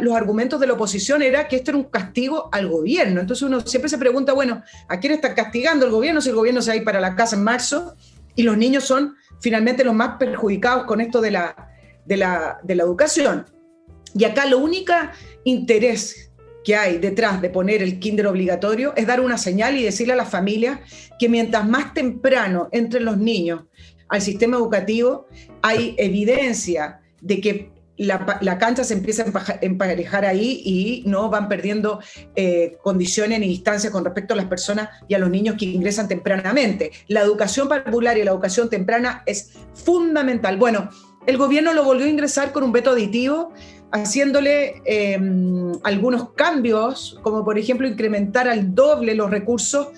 los argumentos de la oposición era que esto era un castigo al gobierno. Entonces uno siempre se pregunta, bueno, ¿a quién está castigando el gobierno si el gobierno se va a ir para la casa en marzo y los niños son finalmente los más perjudicados con esto de la educación? Y acá lo único interés que hay detrás de poner el kinder obligatorio es dar una señal y decirle a las familias que mientras más temprano entren los niños al sistema educativo, hay evidencia de que la cancha se empieza a emparejar ahí y no van perdiendo condiciones ni distancias con respecto a las personas y a los niños que ingresan tempranamente. La educación parvularia y la educación temprana es fundamental. Bueno, el gobierno lo volvió a ingresar con un veto aditivo, haciéndole algunos cambios, como por ejemplo incrementar al doble los recursos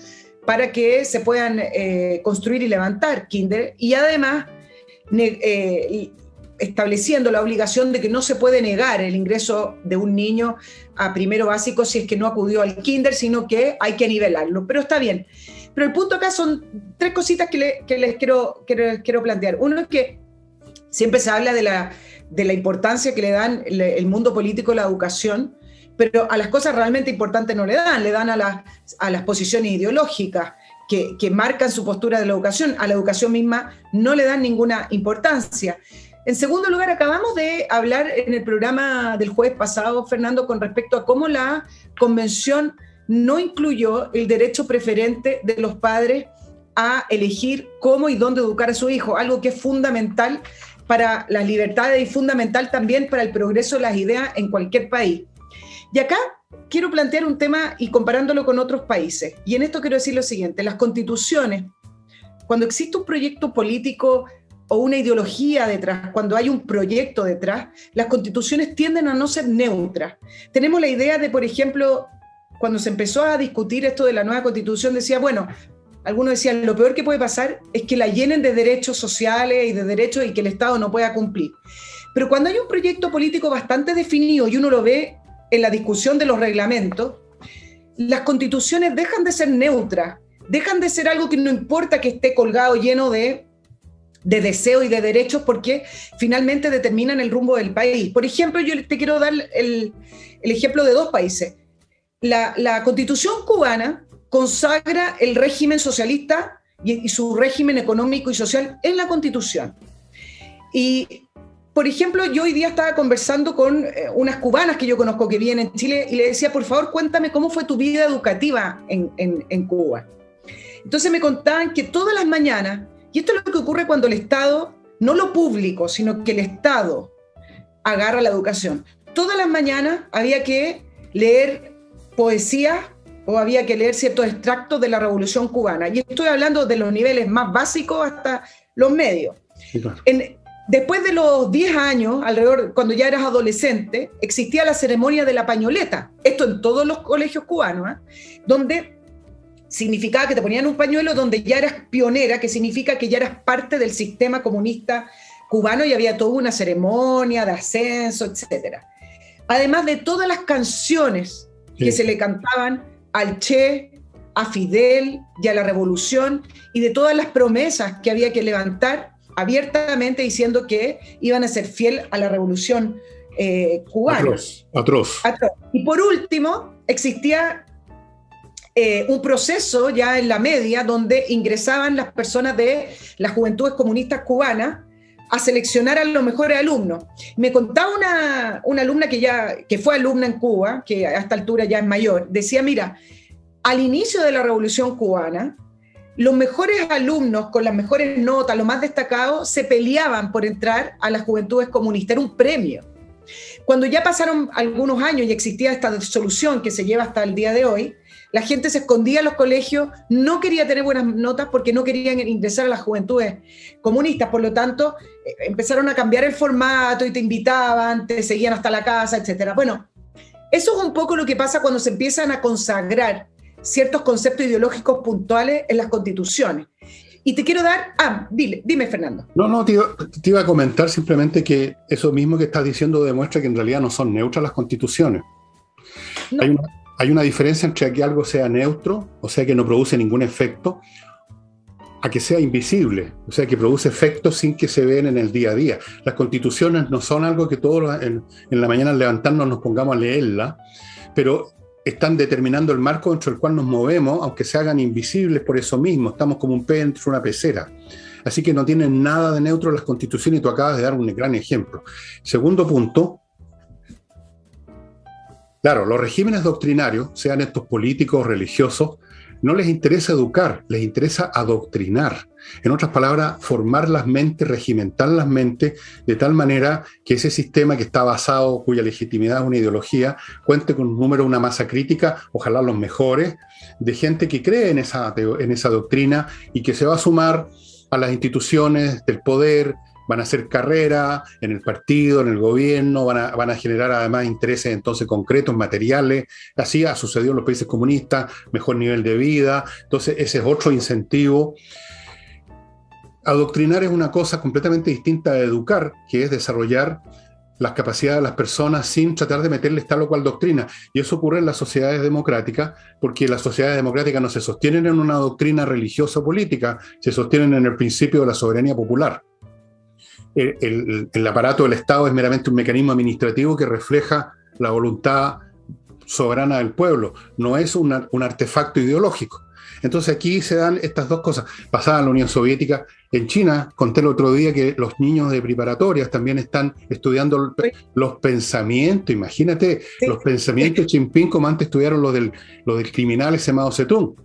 para que se puedan construir y levantar kinder, y además estableciendo la obligación de que no se puede negar el ingreso de un niño a primero básico si es que no acudió al kinder, sino que hay que nivelarlo. Pero está bien. Pero el punto acá son 3 cositas que les quiero plantear. Uno es que siempre se habla de la importancia que le dan el mundo político a la educación, pero a las cosas realmente importantes no le dan a las posiciones ideológicas. que marcan su postura de la educación. A la educación misma no le dan ninguna importancia. En segundo lugar, acabamos de hablar en el programa del jueves pasado, Fernando, con respecto a cómo la convención no incluyó el derecho preferente de los padres a elegir cómo y dónde educar a su hijo, algo que es fundamental para las libertades y fundamental también para el progreso de las ideas en cualquier país. Y acá quiero plantear un tema y comparándolo con otros países. Y en esto quiero decir lo siguiente: las constituciones, cuando existe un proyecto político o una ideología detrás, cuando hay un proyecto detrás, las constituciones tienden a no ser neutras. Tenemos la idea de, por ejemplo, cuando se empezó a discutir esto de la nueva constitución, decía, bueno, algunos decían, lo peor que puede pasar es que la llenen de derechos sociales y de derechos y que el Estado no pueda cumplir. Pero cuando hay un proyecto político bastante definido y uno lo ve en la discusión de los reglamentos, las constituciones dejan de ser neutras, dejan de ser algo que no importa que esté colgado lleno de deseos y de derechos, porque finalmente determinan el rumbo del país. Por ejemplo, yo te quiero dar el ejemplo de dos países. La Constitución cubana consagra el régimen socialista y su régimen económico y social en la Constitución. Y, por ejemplo, yo hoy día estaba conversando con unas cubanas que yo conozco que viven en Chile y le decía, por favor, cuéntame cómo fue tu vida educativa en Cuba. Entonces me contaban que todas las mañanas, y esto es lo que ocurre cuando el Estado, no lo público, sino que el Estado agarra la educación. Todas las mañanas había que leer poesía o había que leer ciertos extractos de la Revolución Cubana. Y estoy hablando de los niveles más básicos hasta los medios. Sí, claro. Después de los 10 años, alrededor, cuando ya eras adolescente, existía la ceremonia de la pañoleta. Esto en todos los colegios cubanos, donde significaba que te ponían un pañuelo donde ya eras pionera, que significa que ya eras parte del sistema comunista cubano y había toda una ceremonia de ascenso, etc. Además de todas las canciones que se le cantaban al Che, a Fidel y a la Revolución, y de todas las promesas que había que levantar abiertamente diciendo que iban a ser fiel a la Revolución cubana. Atroz. Y por último, existía un proceso ya en la media donde ingresaban las personas de las juventudes comunistas cubanas a seleccionar a los mejores alumnos. Me contaba una alumna que fue alumna en Cuba, que a esta altura ya es mayor, decía, mira, al inicio de la Revolución Cubana, los mejores alumnos con las mejores notas, los más destacados, se peleaban por entrar a las juventudes comunistas, era un premio. Cuando ya pasaron algunos años y existía esta solución que se lleva hasta el día de hoy, la gente se escondía en los colegios, no quería tener buenas notas porque no querían ingresar a las juventudes comunistas, por lo tanto, empezaron a cambiar el formato y te invitaban, te seguían hasta la casa, etc. Bueno, eso es un poco lo que pasa cuando se empiezan a consagrar ciertos conceptos ideológicos puntuales en las constituciones. Y te quiero dar... dime, Fernando. No, te iba a comentar simplemente que eso mismo que estás diciendo demuestra que en realidad no son neutras las constituciones. No. Hay una diferencia entre que algo sea neutro, o sea que no produce ningún efecto, a que sea invisible, o sea que produce efectos sin que se vean en el día a día. Las constituciones no son algo que todos en la mañana al levantarnos nos pongamos a leerla, pero están determinando el marco dentro del cual nos movemos, aunque se hagan invisibles por eso mismo. Estamos como un pez dentro de una pecera. Así que no tienen nada de neutro las constituciones y tú acabas de dar un gran ejemplo. Segundo punto, claro, los regímenes doctrinarios, sean estos políticos o religiosos, no les interesa educar, les interesa adoctrinar. En otras palabras, formar las mentes, regimentar las mentes, de tal manera que ese sistema que está basado, cuya legitimidad es una ideología, cuente con un número, una masa crítica, ojalá los mejores, de gente que cree en esa doctrina y que se va a sumar a las instituciones del poder, van a hacer carrera en el partido, en el gobierno, van a generar además intereses entonces concretos, materiales. Así ha sucedido en los países comunistas, mejor nivel de vida. Entonces ese es otro incentivo. Adoctrinar es una cosa completamente distinta de educar, que es desarrollar las capacidades de las personas sin tratar de meterles tal o cual doctrina. Y eso ocurre en las sociedades democráticas, porque las sociedades democráticas no se sostienen en una doctrina religiosa o política, se sostienen en el principio de la soberanía popular. El aparato del Estado es meramente un mecanismo administrativo que refleja la voluntad soberana del pueblo, no es un artefacto ideológico. Entonces aquí se dan estas dos cosas. Pasada en la Unión Soviética, en China, conté el otro día que los niños de preparatorias también están estudiando los pensamientos, imagínate, los pensamientos de Jinping como antes estudiaron los del criminal ese Mao Zedong.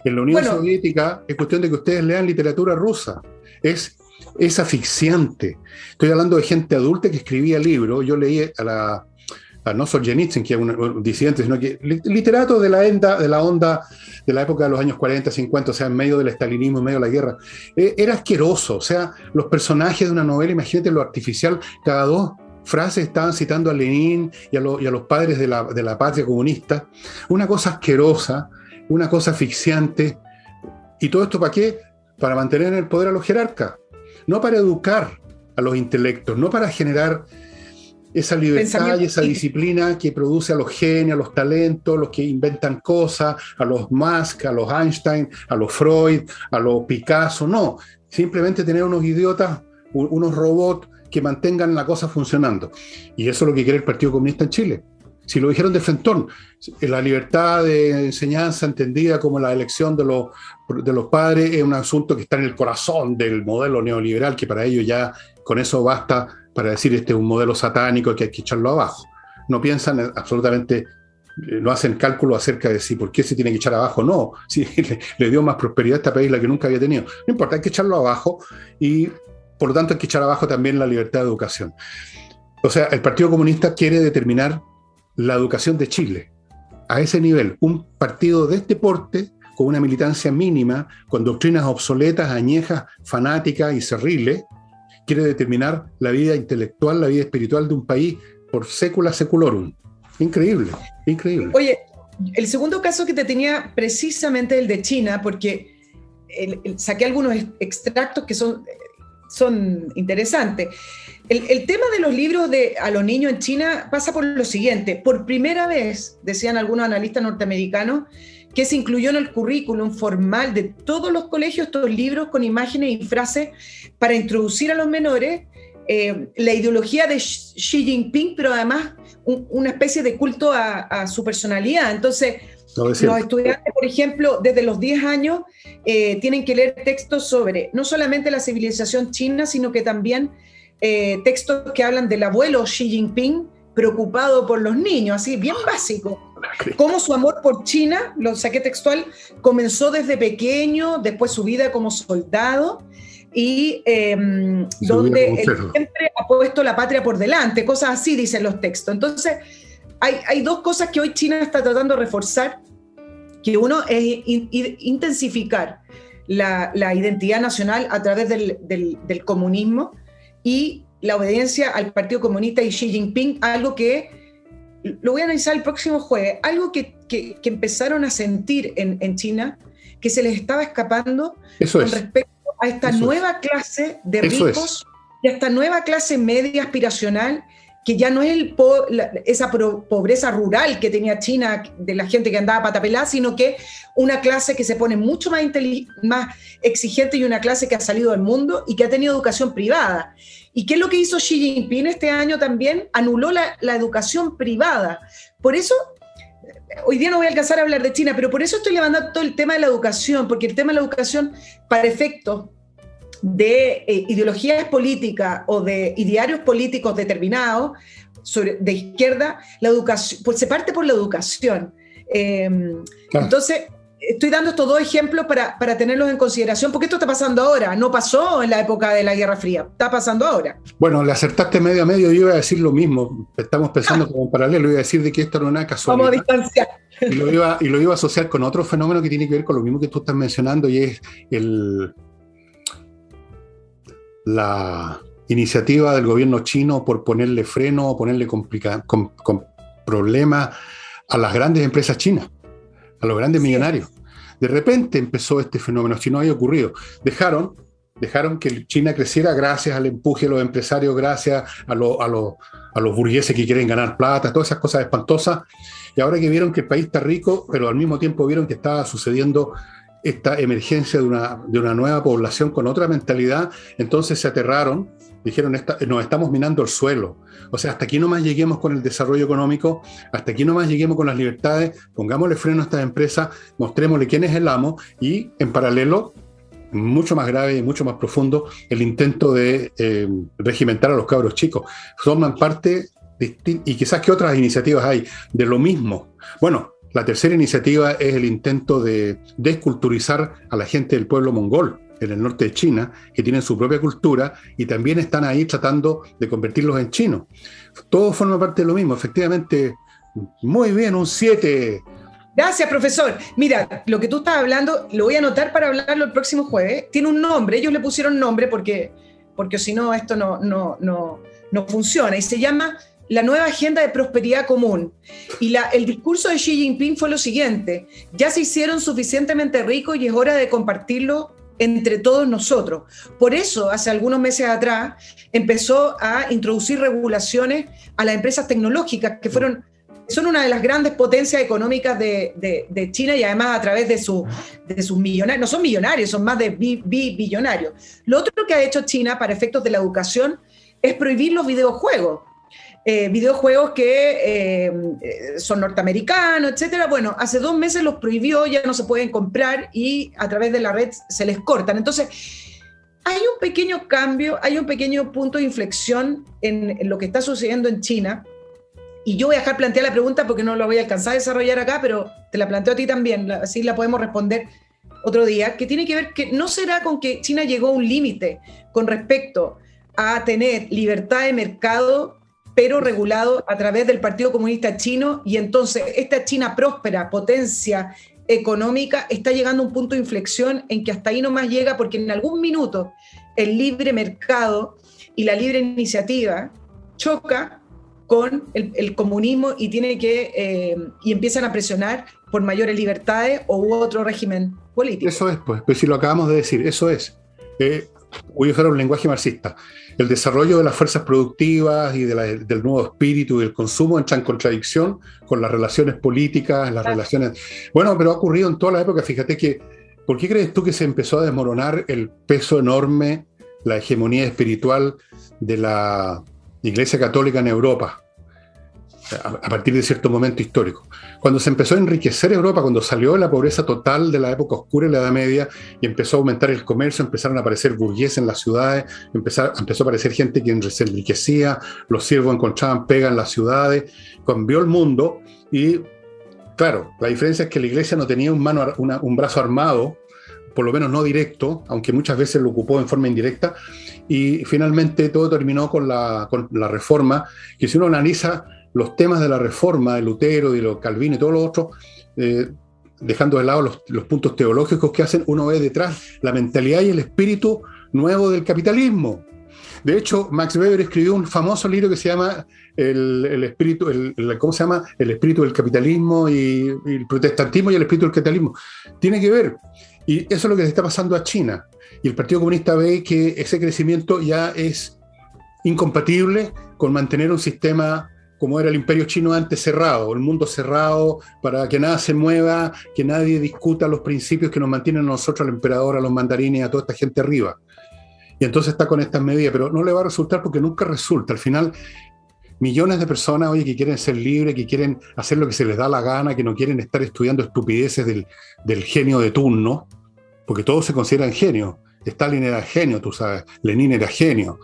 En la Unión Soviética es cuestión de que ustedes lean literatura rusa. Es asfixiante. Estoy hablando de gente adulta que escribía libros. Yo leí a no Solzhenitsyn, que es un disidente, sino que literato de la onda de la época de los años 40, 50, o sea, en medio del estalinismo, en medio de la guerra. Era asqueroso. O sea, los personajes de una novela, imagínate lo artificial, cada dos frases estaban citando a Lenin y a los padres de la patria comunista. Una cosa asquerosa, una cosa asfixiante. ¿Y todo esto para qué? Para mantener en el poder a los jerarcas. No para educar a los intelectos, no para generar esa libertad y esa disciplina que produce a los genios, a los talentos, los que inventan cosas, a los Musk, a los Einstein, a los Freud, a los Picasso. No, simplemente tener unos idiotas, unos robots que mantengan la cosa funcionando. Y eso es lo que quiere el Partido Comunista en Chile. Si lo dijeron de frentón, la libertad de enseñanza entendida como la elección de los padres es un asunto que está en el corazón del modelo neoliberal, que para ellos ya con eso basta para decir este es un modelo satánico que hay que echarlo abajo. No piensan absolutamente, no hacen cálculo acerca de si por qué se tiene que echar abajo. No, si le dio más prosperidad a este país la que nunca había tenido. No importa, hay que echarlo abajo y por lo tanto hay que echar abajo también la libertad de educación. O sea, el Partido Comunista quiere determinar la educación de Chile a ese nivel. Un partido de este porte, con una militancia mínima, con doctrinas obsoletas, añejas, fanáticas y cerriles, quiere determinar la vida intelectual, la vida espiritual de un país por secula seculorum. Increíble, increíble. Oye, el segundo caso que te tenía precisamente el de China, porque saqué algunos extractos que son interesantes. El tema de los libros a los niños en China pasa por lo siguiente. Por primera vez, decían algunos analistas norteamericanos, que se incluyó en el currículum formal de todos los colegios estos libros con imágenes y frases para introducir a los menores la ideología de Xi Jinping, pero además una especie de culto a su personalidad. Entonces, los estudiantes, por ejemplo, desde los 10 años tienen que leer textos sobre no solamente la civilización china, sino que también textos que hablan del abuelo Xi Jinping preocupado por los niños, así bien básico. Cómo su amor por China, lo saqué textual, comenzó desde pequeño, después su vida como soldado y donde él siempre ha puesto la patria por delante, cosas así dicen los textos. Entonces, hay dos cosas que hoy China está tratando de reforzar, que uno es intensificar la identidad nacional a través del comunismo y la obediencia al Partido Comunista y Xi Jinping, algo que lo voy a analizar el próximo jueves, algo que empezaron a sentir en China, que se les estaba escapando con respecto a esta nueva clase de ricos y a esta nueva clase media aspiracional, que ya no es esa pobreza rural que tenía China, de la gente que andaba patapelada, sino que una clase que se pone mucho más exigente y una clase que ha salido del mundo y que ha tenido educación privada. ¿Y qué es lo que hizo Xi Jinping este año también? Anuló la educación privada. Por eso, hoy día no voy a alcanzar a hablar de China, pero por eso estoy levantando todo el tema de la educación, porque el tema de la educación, para efectos de ideologías políticas o de idearios políticos determinados de izquierda, la educación, pues se parte por la educación. Claro. Entonces, estoy dando estos dos ejemplos para tenerlos en consideración, porque esto está pasando ahora, no pasó en la época de la Guerra Fría, está pasando ahora. Bueno, le acertaste medio a medio, yo iba a decir lo mismo, estamos pensando como en paralelo, iba a decir de que esto no es una casualidad. Vamos a distanciar. Y lo iba a asociar con otro fenómeno que tiene que ver con lo mismo que tú estás mencionando, y es la iniciativa del gobierno chino por ponerle freno o ponerle con problemas a las grandes empresas chinas, a los grandes millonarios. De repente empezó este fenómeno, si no había ocurrido. Dejaron que China creciera gracias al empuje de los empresarios, gracias a los burgueses que quieren ganar plata, todas esas cosas espantosas. Y ahora que vieron que el país está rico, pero al mismo tiempo vieron que estaba sucediendo esta emergencia de una nueva población con otra mentalidad, entonces se aterraron dijeron, nos estamos minando el suelo. O sea, hasta aquí nomás lleguemos con el desarrollo económico, hasta aquí nomás lleguemos con las libertades, pongámosle freno a estas empresas, mostrémosle quién es el amo y, en paralelo, mucho más grave y mucho más profundo, el intento de regimentar a los cabros chicos. Forman parte, y quizás que otras iniciativas hay, de lo mismo. Bueno, la tercera iniciativa es el intento de desculturizar a la gente del pueblo mongol en el norte de China, que tienen su propia cultura y también están ahí tratando de convertirlos en chinos. Todo forma parte de lo mismo, efectivamente. Muy bien, un 7. Gracias, profesor. Mira, lo que tú estás hablando, lo voy a anotar para hablarlo el próximo jueves. Tiene un nombre, ellos le pusieron nombre porque si no, esto no funciona. Y se llama la nueva agenda de prosperidad común. Y el discurso de Xi Jinping fue lo siguiente: ya se hicieron suficientemente ricos y es hora de compartirlo entre todos nosotros. Por eso, hace algunos meses atrás, empezó a introducir regulaciones a las empresas tecnológicas que son una de las grandes potencias económicas de China, y además a través de sus millonarios, no son millonarios, son más de billonarios. Lo otro que ha hecho China para efectos de la educación es prohibir los videojuegos. Videojuegos que son norteamericanos, etcétera. Bueno, hace 2 meses los prohibió, ya no se pueden comprar y a través de la red se les cortan. Entonces, hay un pequeño cambio, hay un pequeño punto de inflexión en lo que está sucediendo en China. Y yo voy a dejar plantear la pregunta porque no la voy a alcanzar a desarrollar acá, pero te la planteo a ti también, así la podemos responder otro día, que tiene que ver que no será con que China llegó a un límite con respecto a tener libertad de mercado, pero regulado a través del Partido Comunista Chino, y entonces esta China próspera, potencia económica, está llegando a un punto de inflexión en que hasta ahí nomás llega, porque en algún minuto el libre mercado y la libre iniciativa choca con el comunismo y y empiezan a presionar por mayores libertades u otro régimen político. Eso es, pues si lo acabamos de decir, eso es. Voy a usar un lenguaje marxista. El desarrollo de las fuerzas productivas y del nuevo espíritu y del consumo entra en contradicción con las relaciones políticas, las relaciones... Bueno, pero ha ocurrido en toda la época. Fíjate que, ¿por qué crees tú que se empezó a desmoronar el peso enorme, la hegemonía espiritual de la Iglesia Católica en Europa? A partir de cierto momento histórico. Cuando se empezó a enriquecer Europa, cuando salió de la pobreza total de la época oscura y la Edad Media y empezó a aumentar el comercio, empezaron a aparecer burgueses en las ciudades, empezó a aparecer gente que se enriquecía, los siervos encontraban pega en las ciudades, cambió el mundo y, claro, la diferencia es que la iglesia no tenía un brazo armado, por lo menos no directo, aunque muchas veces lo ocupó en forma indirecta, y finalmente todo terminó con la reforma, que si uno analiza los temas de la reforma de Lutero y de Calvino y todos los otros, dejando de lado los puntos teológicos que hacen, uno ve detrás la mentalidad y el espíritu nuevo del capitalismo. De hecho, Max Weber escribió un famoso libro que se llama el espíritu del capitalismo y el protestantismo y el espíritu del capitalismo. Tiene que ver. Y eso es lo que le está pasando a China. Y el Partido Comunista ve que ese crecimiento ya es incompatible con mantener un sistema como era el imperio chino antes, cerrado, el mundo cerrado, para que nada se mueva, que nadie discuta los principios que nos mantienen a nosotros, al emperador, a los mandarines, a toda esta gente arriba. Y entonces está con estas medidas, pero no le va a resultar porque nunca resulta. Al final, millones de personas, oye, que quieren ser libres, que quieren hacer lo que se les da la gana, que no quieren estar estudiando estupideces del genio de turno, porque todos se consideran genios. Stalin era genio, tú sabes, Lenin era genio,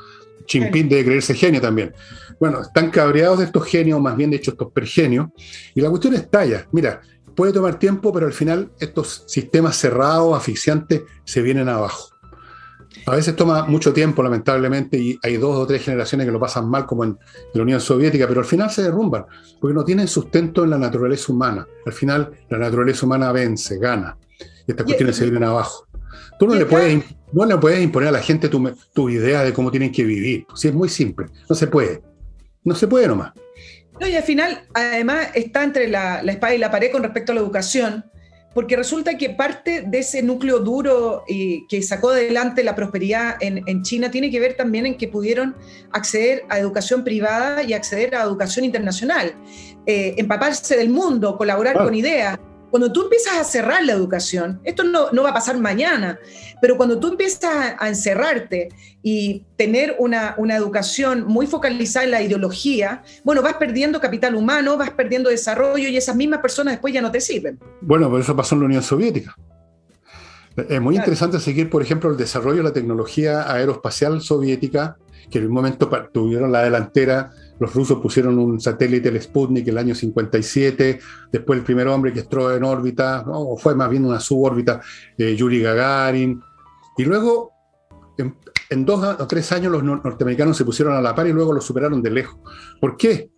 Jinping debe creerse genio también. Bueno, están cabreados de estos genios, más bien de hecho estos pergenios, y la cuestión estalla. Mira, puede tomar tiempo, pero al final estos sistemas cerrados, asfixiantes, se vienen abajo. A veces toma mucho tiempo, lamentablemente, y hay 2 o 3 generaciones que lo pasan mal, como en la Unión Soviética, pero al final se derrumban, porque no tienen sustento en la naturaleza humana. Al final, la naturaleza humana vence, gana, y estas cuestiones se vienen abajo. Tú no le puedes imponer a la gente tu idea de cómo tienen que vivir. Sí, es muy simple. No se puede. No se puede nomás. No, y al final, además, está entre la espada y la pared con respecto a la educación, porque resulta que parte de ese núcleo duro que sacó adelante la prosperidad en China tiene que ver también en que pudieron acceder a educación privada y acceder a educación internacional, empaparse del mundo, colaborar con ideas. cuando tú empiezas a cerrar la educación, esto no va a pasar mañana, pero cuando tú empiezas a encerrarte y tener una educación muy focalizada en la ideología, bueno, vas perdiendo capital humano, vas perdiendo desarrollo y esas mismas personas después ya no te sirven. Bueno, pero eso pasó en la Unión Soviética. Es muy interesante seguir, por ejemplo, el desarrollo de la tecnología aeroespacial soviética, que en un momento tuvieron la delantera. Los rusos pusieron un satélite, el Sputnik, en el año 57, después el primer hombre que entró en órbita, no, fue más bien una subórbita, Yuri Gagarin, y luego en 2 o 3 años los norteamericanos se pusieron a la par y luego los superaron de lejos. ¿Por qué?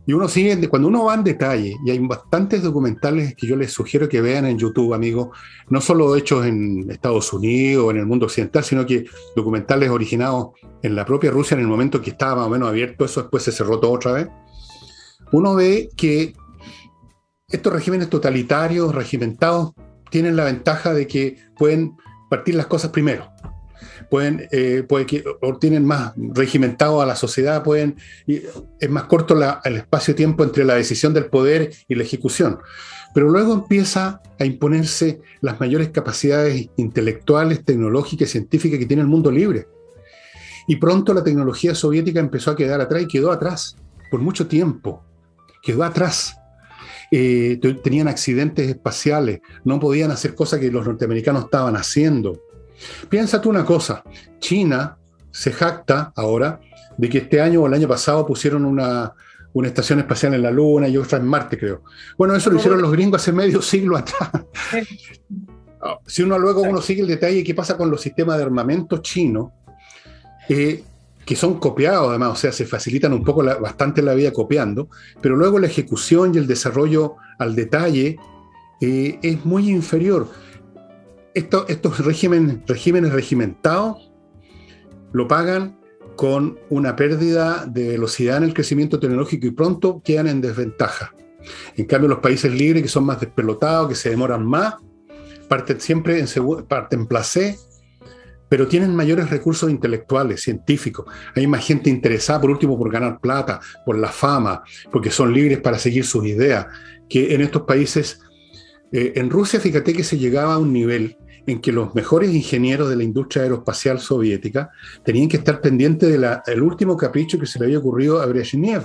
Y uno sigue, cuando uno va en detalle, y hay bastantes documentales que yo les sugiero que vean en YouTube, amigos, no solo hechos en Estados Unidos o en el mundo occidental, sino que documentales originados en la propia Rusia en el momento que estaba más o menos abierto, eso después se cerró todo otra vez. Uno ve que estos regímenes totalitarios, regimentados, tienen la ventaja de que pueden partir las cosas primero. Tienen más regimentado a la sociedad, es más corto el espacio-tiempo entre la decisión del poder y la ejecución. Pero luego empieza a imponerse las mayores capacidades intelectuales, tecnológicas y científicas que tiene el mundo libre. Y pronto la tecnología soviética empezó a quedar atrás y quedó atrás por mucho tiempo. Quedó atrás. Tenían accidentes espaciales, no podían hacer cosas que los norteamericanos estaban haciendo. Piensa tú una cosa, China se jacta ahora de que este año o el año pasado pusieron una estación espacial en la Luna y otra en Marte, creo. Bueno, eso lo hicieron los gringos hace medio siglo atrás. Si uno sigue el detalle, ¿qué pasa con los sistemas de armamento chinos? Que son copiados además, o sea, se facilitan un poco bastante la vida copiando, pero luego la ejecución y el desarrollo al detalle es muy inferior. Estos regímenes regimentados lo pagan con una pérdida de velocidad en el crecimiento tecnológico y pronto quedan en desventaja. En cambio, los países libres, que son más despelotados, que se demoran más, parten placé, pero tienen mayores recursos intelectuales, científicos. Hay más gente interesada, por último, por ganar plata, por la fama, porque son libres para seguir sus ideas, que en estos países. En Rusia, fíjate que se llegaba a un nivel en que los mejores ingenieros de la industria aeroespacial soviética tenían que estar pendientes del último capricho que se le había ocurrido a Brezhnev,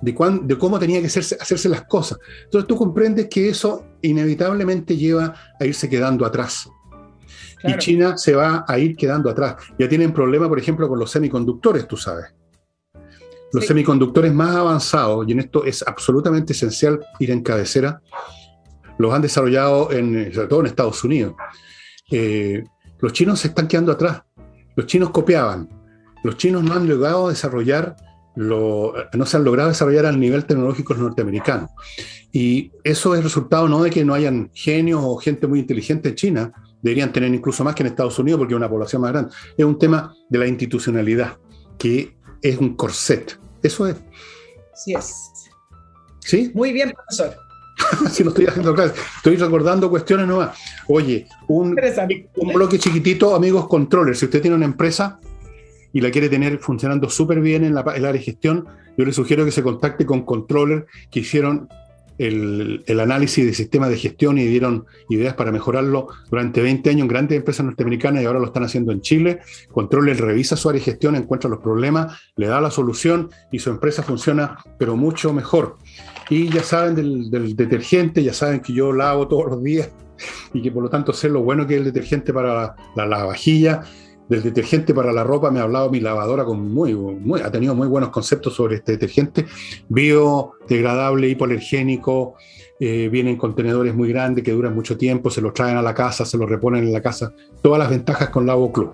de cómo tenía que hacerse las cosas. Entonces tú comprendes que eso inevitablemente lleva a irse quedando atrás. Claro. Y China se va a ir quedando atrás. Ya tienen problemas, por ejemplo, con los semiconductores, tú sabes. Los semiconductores más avanzados, y en esto es absolutamente esencial ir en cabecera, los han desarrollado sobre todo en Estados Unidos. Los chinos se están quedando atrás. Los chinos copiaban. Los chinos no han logrado desarrollar, no se han logrado desarrollar al nivel tecnológico norteamericano. Y eso es resultado no de que no hayan genios o gente muy inteligente en China, deberían tener incluso más que en Estados Unidos porque es una población más grande. Es un tema de la institucionalidad, que es un corset. Eso es. Sí es. ¿Sí? Muy bien, profesor. Si no estoy haciendo clases, estoy recordando cuestiones nuevas. Oye, un bloque chiquitito, amigos, controller. Si usted tiene una empresa y la quiere tener funcionando súper bien en el área de gestión, yo le sugiero que se contacte con Controller, que hicieron el análisis de sistemas de gestión y dieron ideas para mejorarlo durante 20 años en grandes empresas norteamericanas y ahora lo están haciendo en Chile. Controller revisa su área de gestión, encuentra los problemas, le da la solución y su empresa funciona, pero mucho mejor. Y ya saben del detergente, ya saben que yo lavo todos los días y que por lo tanto sé lo bueno que es el detergente para la lavavajilla. Del detergente para la ropa me ha hablado mi lavadora ha tenido muy buenos conceptos sobre este detergente. Biodegradable, hipoalergénico, viene en contenedores muy grandes que duran mucho tiempo, se los traen a la casa, se los reponen en la casa. Todas las ventajas con Lavo Club.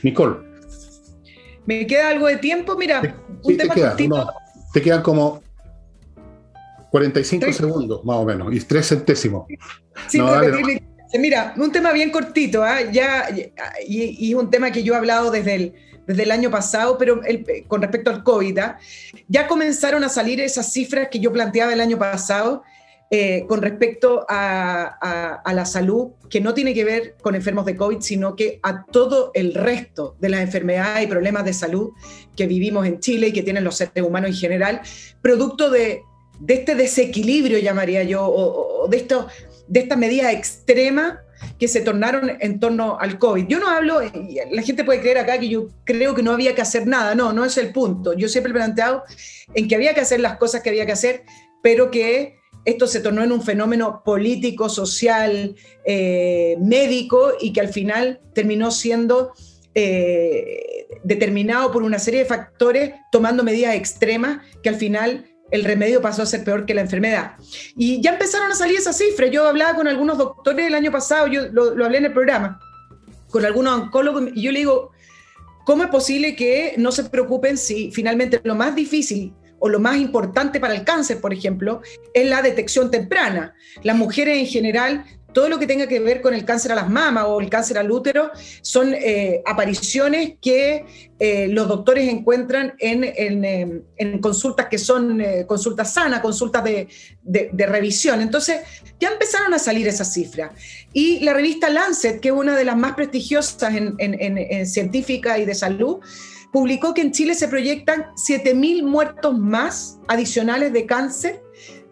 Nicole. ¿Me queda algo de tiempo? Mira, un tema cortito. Te quedan como 45 segundos, más o menos, y 3 centésimos. Sí, mira, un tema bien cortito, y es un tema que yo he hablado desde el año pasado, pero con respecto al COVID, ya comenzaron a salir esas cifras que yo planteaba el año pasado con respecto a la salud, que no tiene que ver con enfermos de COVID, sino que a todo el resto de las enfermedades y problemas de salud que vivimos en Chile y que tienen los seres humanos en general, producto de este desequilibrio, llamaría yo, o de estas medidas extremas que se tornaron en torno al COVID. Yo no hablo, la gente puede creer acá que yo creo que no había que hacer nada, no es el punto. Yo siempre he planteado en que había que hacer las cosas que había que hacer, pero que esto se tornó en un fenómeno político, social, médico, y que al final terminó siendo determinado por una serie de factores, tomando medidas extremas que al final el remedio pasó a ser peor que la enfermedad. Y ya empezaron a salir esas cifras. Yo hablaba con algunos doctores el año pasado, yo lo hablé en el programa, con algunos oncólogos, y yo le digo, ¿cómo es posible que no se preocupen si finalmente lo más difícil o lo más importante para el cáncer, por ejemplo, es la detección temprana? Las mujeres en general, todo lo que tenga que ver con el cáncer a las mamas o el cáncer al útero son apariciones que los doctores encuentran en consultas que son consultas sanas, consultas de revisión. Entonces, ya empezaron a salir esas cifras. Y la revista Lancet, que es una de las más prestigiosas en científica y de salud, publicó que en Chile se proyectan 7.000 muertos más adicionales de cáncer,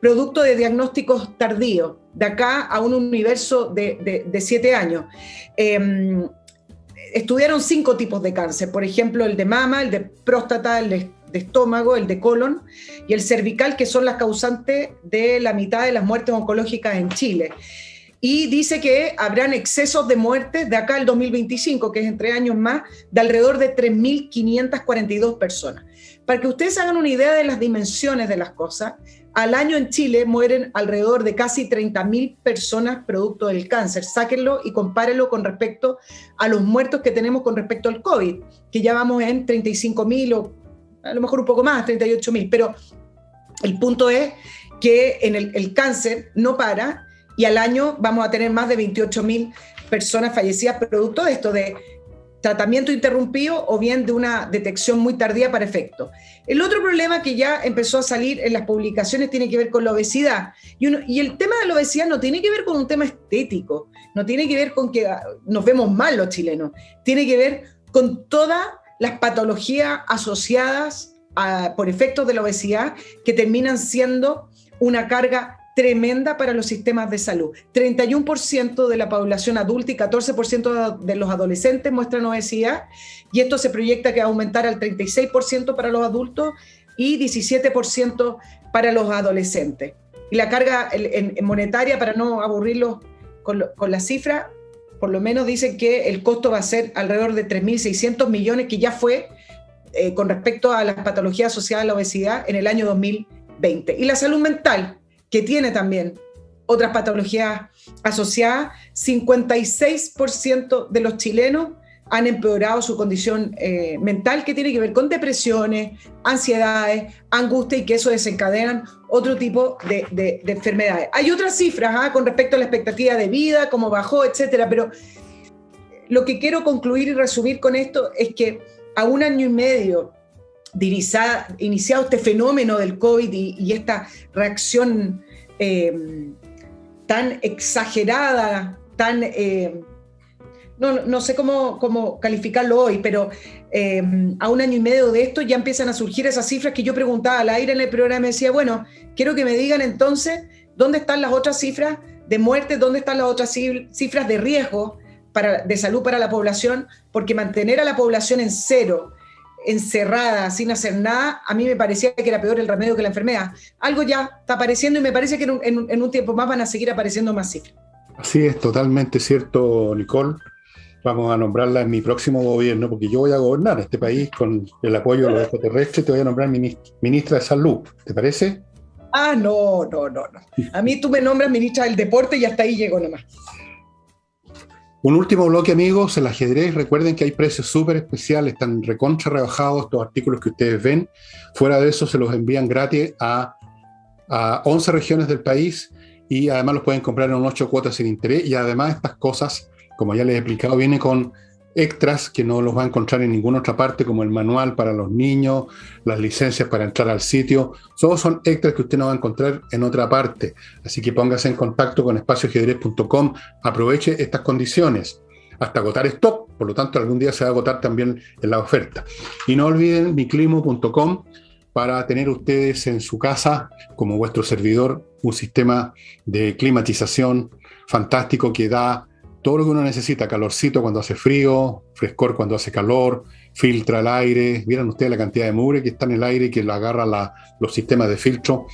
producto de diagnósticos tardíos, de acá a un universo de 7 años. Estudiaron 5 tipos de cáncer, por ejemplo, el de mama, el de próstata, el de estómago, el de colon y el cervical, que son las causantes de la mitad de las muertes oncológicas en Chile. Y dice que habrán excesos de muertes de acá al 2025, que es en 3 años más, de alrededor de 3.542 personas. Para que ustedes hagan una idea de las dimensiones de las cosas, al año en Chile mueren alrededor de casi 30.000 personas producto del cáncer. Sáquenlo y compárenlo con respecto a los muertos que tenemos con respecto al COVID, que ya vamos en 35.000 o a lo mejor un poco más, 38.000. Pero el punto es que en el cáncer no para, y al año vamos a tener más de 28.000 personas fallecidas producto de esto, de tratamiento interrumpido o bien de una detección muy tardía para efecto. El otro problema que ya empezó a salir en las publicaciones tiene que ver con la obesidad. Y el tema de la obesidad no tiene que ver con un tema estético, no tiene que ver con que nos vemos mal los chilenos, tiene que ver con todas las patologías asociadas por efectos de la obesidad que terminan siendo una carga tremenda para los sistemas de salud. 31% de la población adulta y 14% de los adolescentes muestran obesidad, y esto se proyecta que va a aumentar al 36% para los adultos y 17% para los adolescentes. Y la carga en monetaria, para no aburrirlos con la cifra, por lo menos dicen que el costo va a ser alrededor de 3.600 millones, que ya fue con respecto a las patologías asociadas a la obesidad en el año 2020. Y la salud mental, que tiene también otras patologías asociadas, 56% de los chilenos han empeorado su condición mental, que tiene que ver con depresiones, ansiedades, angustia, y que eso desencadenan otro tipo de enfermedades. Hay otras cifras con respecto a la expectativa de vida, cómo bajó, etcétera, pero lo que quiero concluir y resumir con esto es que a 1 año y medio de iniciado este fenómeno del COVID y esta reacción tan exagerada, tan no sé cómo calificarlo hoy, pero a 1 año y medio de esto ya empiezan a surgir esas cifras que yo preguntaba al aire en el programa, y me decía, bueno, quiero que me digan entonces dónde están las otras cifras de muerte, dónde están las otras cifras de riesgo de salud para la población, porque mantener a la población en cero, encerrada, sin hacer nada, a mí me parecía que era peor el remedio que la enfermedad. Algo ya está apareciendo, y me parece que en un tiempo más van a seguir apareciendo más cifras. Así es, totalmente cierto, Nicole. Vamos a nombrarla en mi próximo gobierno, porque yo voy a gobernar este país con el apoyo de los extraterrestres. Te voy a nombrar ministra de Salud, ¿te parece? No. A mí tú me nombras ministra del Deporte y hasta ahí llego nomás. Un último bloque, amigos, el ajedrez. Recuerden que hay precios súper especiales, están recontra rebajados estos artículos que ustedes ven. Fuera de eso, se los envían gratis a 11 regiones del país, y además los pueden comprar en 8 cuotas sin interés. Y además estas cosas, como ya les he explicado, viene con extras que no los va a encontrar en ninguna otra parte, como el manual para los niños, las licencias para entrar al sitio. Todos son extras que usted no va a encontrar en otra parte. Así que póngase en contacto con espacioajedrez.com, aproveche estas condiciones hasta agotar stock, por lo tanto algún día se va a agotar también en la oferta. Y no olviden miclimo.com, para tener ustedes en su casa, como vuestro servidor, un sistema de climatización fantástico que da todo lo que uno necesita: calorcito cuando hace frío, frescor cuando hace calor, filtra el aire. Vieron ustedes la cantidad de mugre que está en el aire y que lo agarra los sistemas de filtro.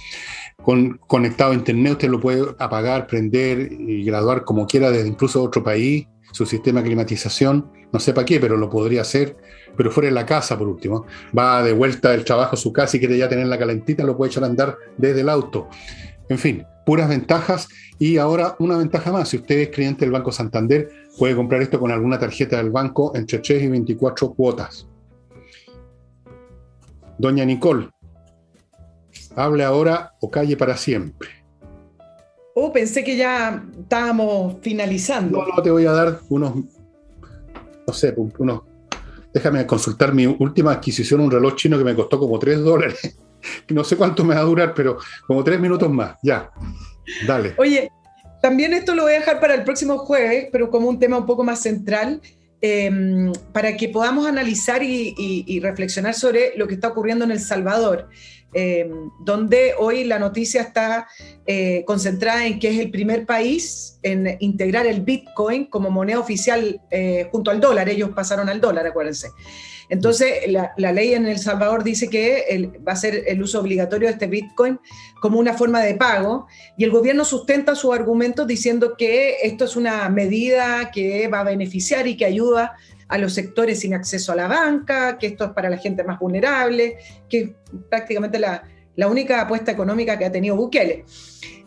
Conectado a internet, usted lo puede apagar, prender y graduar como quiera desde incluso otro país, su sistema de climatización. No sé para qué, pero lo podría hacer. Pero fuera de la casa, por último. Va de vuelta del trabajo a su casa y quiere ya tenerla calentita, lo puede echar a andar desde el auto. En fin, puras ventajas. Y ahora una ventaja más: si usted es cliente del Banco Santander, puede comprar esto con alguna tarjeta del banco entre 3 y 24 cuotas. Doña Nicole, hable ahora o calle para siempre. Oh, pensé que ya estábamos finalizando. No, te voy a dar déjame consultar mi última adquisición, un reloj chino que me costó como $3. No sé cuánto me va a durar, pero como 3 minutos más. Ya, dale. Oye, también esto lo voy a dejar para el próximo jueves, pero como un tema un poco más central, para que podamos analizar y reflexionar sobre lo que está ocurriendo en El Salvador, donde hoy la noticia está concentrada en que es el primer país en integrar el Bitcoin como moneda oficial junto al dólar. Ellos pasaron al dólar, acuérdense. Entonces, la ley en El Salvador dice que va a ser el uso obligatorio de este Bitcoin como una forma de pago, y el gobierno sustenta sus argumentos diciendo que esto es una medida que va a beneficiar y que ayuda a los sectores sin acceso a la banca, que esto es para la gente más vulnerable, que es prácticamente la única apuesta económica que ha tenido Bukele.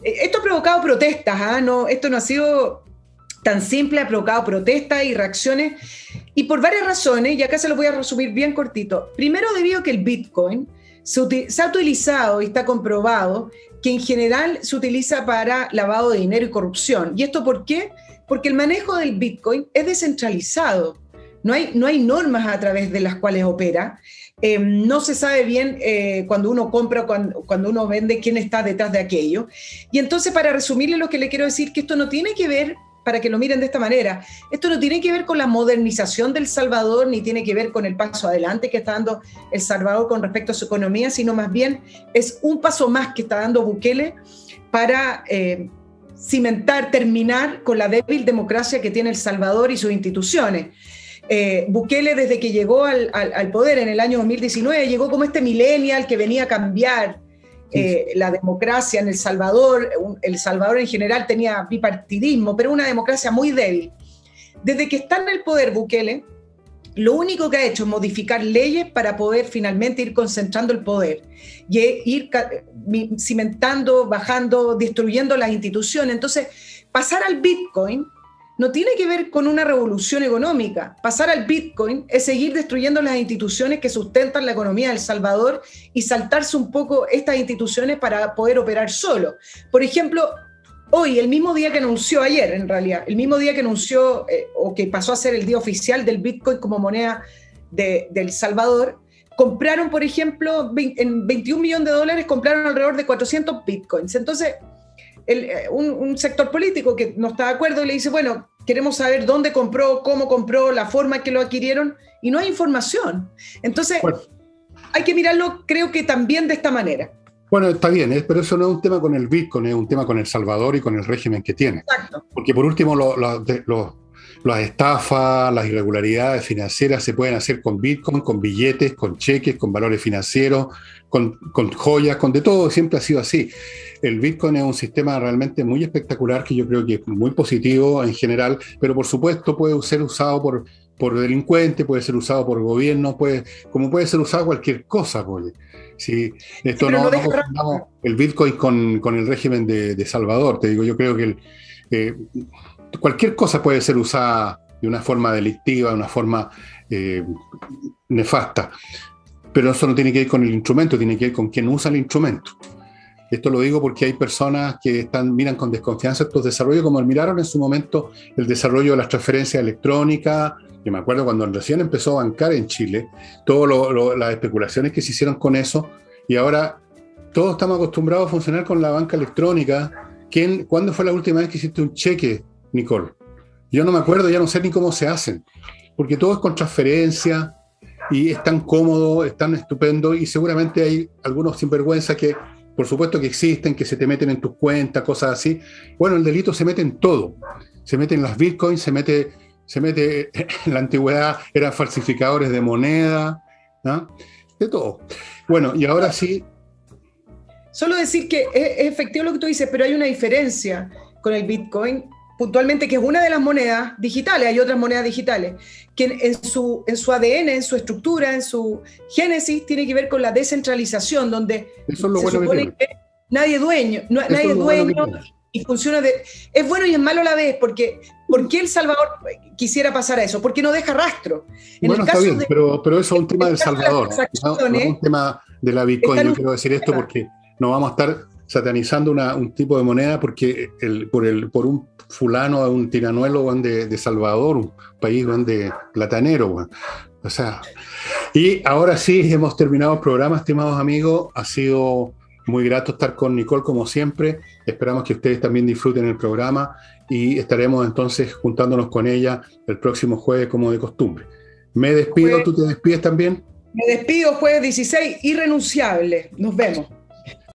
Esto ha provocado protestas, no, esto no ha sido tan simple, ha provocado protestas y reacciones, y por varias razones, y acá se los voy a resumir bien cortito. Primero, debido a que el Bitcoin se ha utilizado y está comprobado que en general se utiliza para lavado de dinero y corrupción. ¿Y esto por qué? Porque el manejo del Bitcoin es descentralizado. No hay normas a través de las cuales opera. No se sabe bien cuando uno compra o cuando uno vende quién está detrás de aquello. Y entonces, para resumirle lo que le quiero decir, que esto no tiene que ver, para que lo miren de esta manera, esto no tiene que ver con la modernización del Salvador, ni tiene que ver con el paso adelante que está dando El Salvador con respecto a su economía, sino más bien es un paso más que está dando Bukele para cimentar, terminar con la débil democracia que tiene El Salvador y sus instituciones. Bukele, desde que llegó al poder en el año 2019, llegó como este millennial que venía a cambiar la democracia en El Salvador. El Salvador en general tenía bipartidismo, pero una democracia muy débil. Desde que está en el poder Bukele, lo único que ha hecho es modificar leyes para poder finalmente ir concentrando el poder y ir cimentando, bajando, destruyendo las instituciones. Entonces, pasar al Bitcoin no tiene que ver con una revolución económica. Pasar al Bitcoin es seguir destruyendo las instituciones que sustentan la economía de El Salvador y saltarse un poco estas instituciones para poder operar solo. Por ejemplo, hoy, el mismo día que anunció, ayer en realidad, el mismo día que anunció o que pasó a ser el día oficial del Bitcoin como moneda de El Salvador, compraron, por ejemplo, en $21 millones, compraron alrededor de 400 Bitcoins. Entonces, un sector político que no está de acuerdo le dice, bueno, queremos saber dónde compró, cómo compró, la forma en que lo adquirieron, y no hay información. Entonces, bueno, hay que mirarlo, creo que también de esta manera. Bueno, está bien, pero eso no es un tema con el Bitcoin, es un tema con El Salvador y con el régimen que tiene. Exacto. Porque por último, las estafas, las irregularidades financieras se pueden hacer con Bitcoin, con billetes, con cheques, con valores financieros, con joyas, con de todo. Siempre ha sido así. El Bitcoin es un sistema realmente muy espectacular, que yo creo que es muy positivo en general, pero por supuesto puede ser usado por delincuentes, puede ser usado por gobiernos, como puede ser usado cualquier cosa. Si esto sí, no confundamos el Bitcoin con el régimen de Salvador. Te digo, yo creo que cualquier cosa puede ser usada de una forma delictiva, de una forma nefasta, pero eso no tiene que ver con el instrumento, tiene que ver con quien usa el instrumento. Esto lo digo porque hay personas que miran con desconfianza estos desarrollos, como miraron en su momento el desarrollo de las transferencias electrónicas. Yo me acuerdo cuando recién empezó a bancar en Chile, todas las especulaciones que se hicieron con eso, y ahora todos estamos acostumbrados a funcionar con la banca electrónica. ¿Cuándo fue la última vez que hiciste un cheque, Nicole? Yo no me acuerdo, ya no sé ni cómo se hacen, porque todo es con transferencia. y es tan cómodo, es tan estupendo, y seguramente hay algunos sinvergüenzas que, por supuesto que existen, que se te meten en tus cuentas, cosas así. Bueno, el delito se mete en todo. Se mete en las bitcoins, se mete en la antigüedad, eran falsificadores de moneda, ¿no? De todo. Bueno, y ahora sí. Solo decir que es efectivo lo que tú dices, pero hay una diferencia con el Bitcoin, puntualmente, que es una de las monedas digitales. Hay otras monedas digitales, que en su ADN, en su estructura, en su génesis, tiene que ver con la descentralización, donde eso es lo se bueno supone que nadie es dueño, nadie es dueño, y funciona es bueno y es malo a la vez, porque ¿por qué El Salvador quisiera pasar a eso? Porque no deja rastro. Bueno, está bien, pero eso es un tema del Salvador, no es un tema de la Bitcoin. Yo quiero decir esto porque no vamos a estar satanizando un tipo de moneda porque por un fulano, un tiranuelo de Salvador, un país de platanero. O sea, y ahora sí, hemos terminado el programa, estimados amigos. Ha sido muy grato estar con Nicole como siempre. Esperamos que ustedes también disfruten el programa y estaremos entonces juntándonos con ella el próximo jueves como de costumbre. Me despido, ¿tú te despides también? Me despido, jueves 16, irrenunciable. Nos vemos.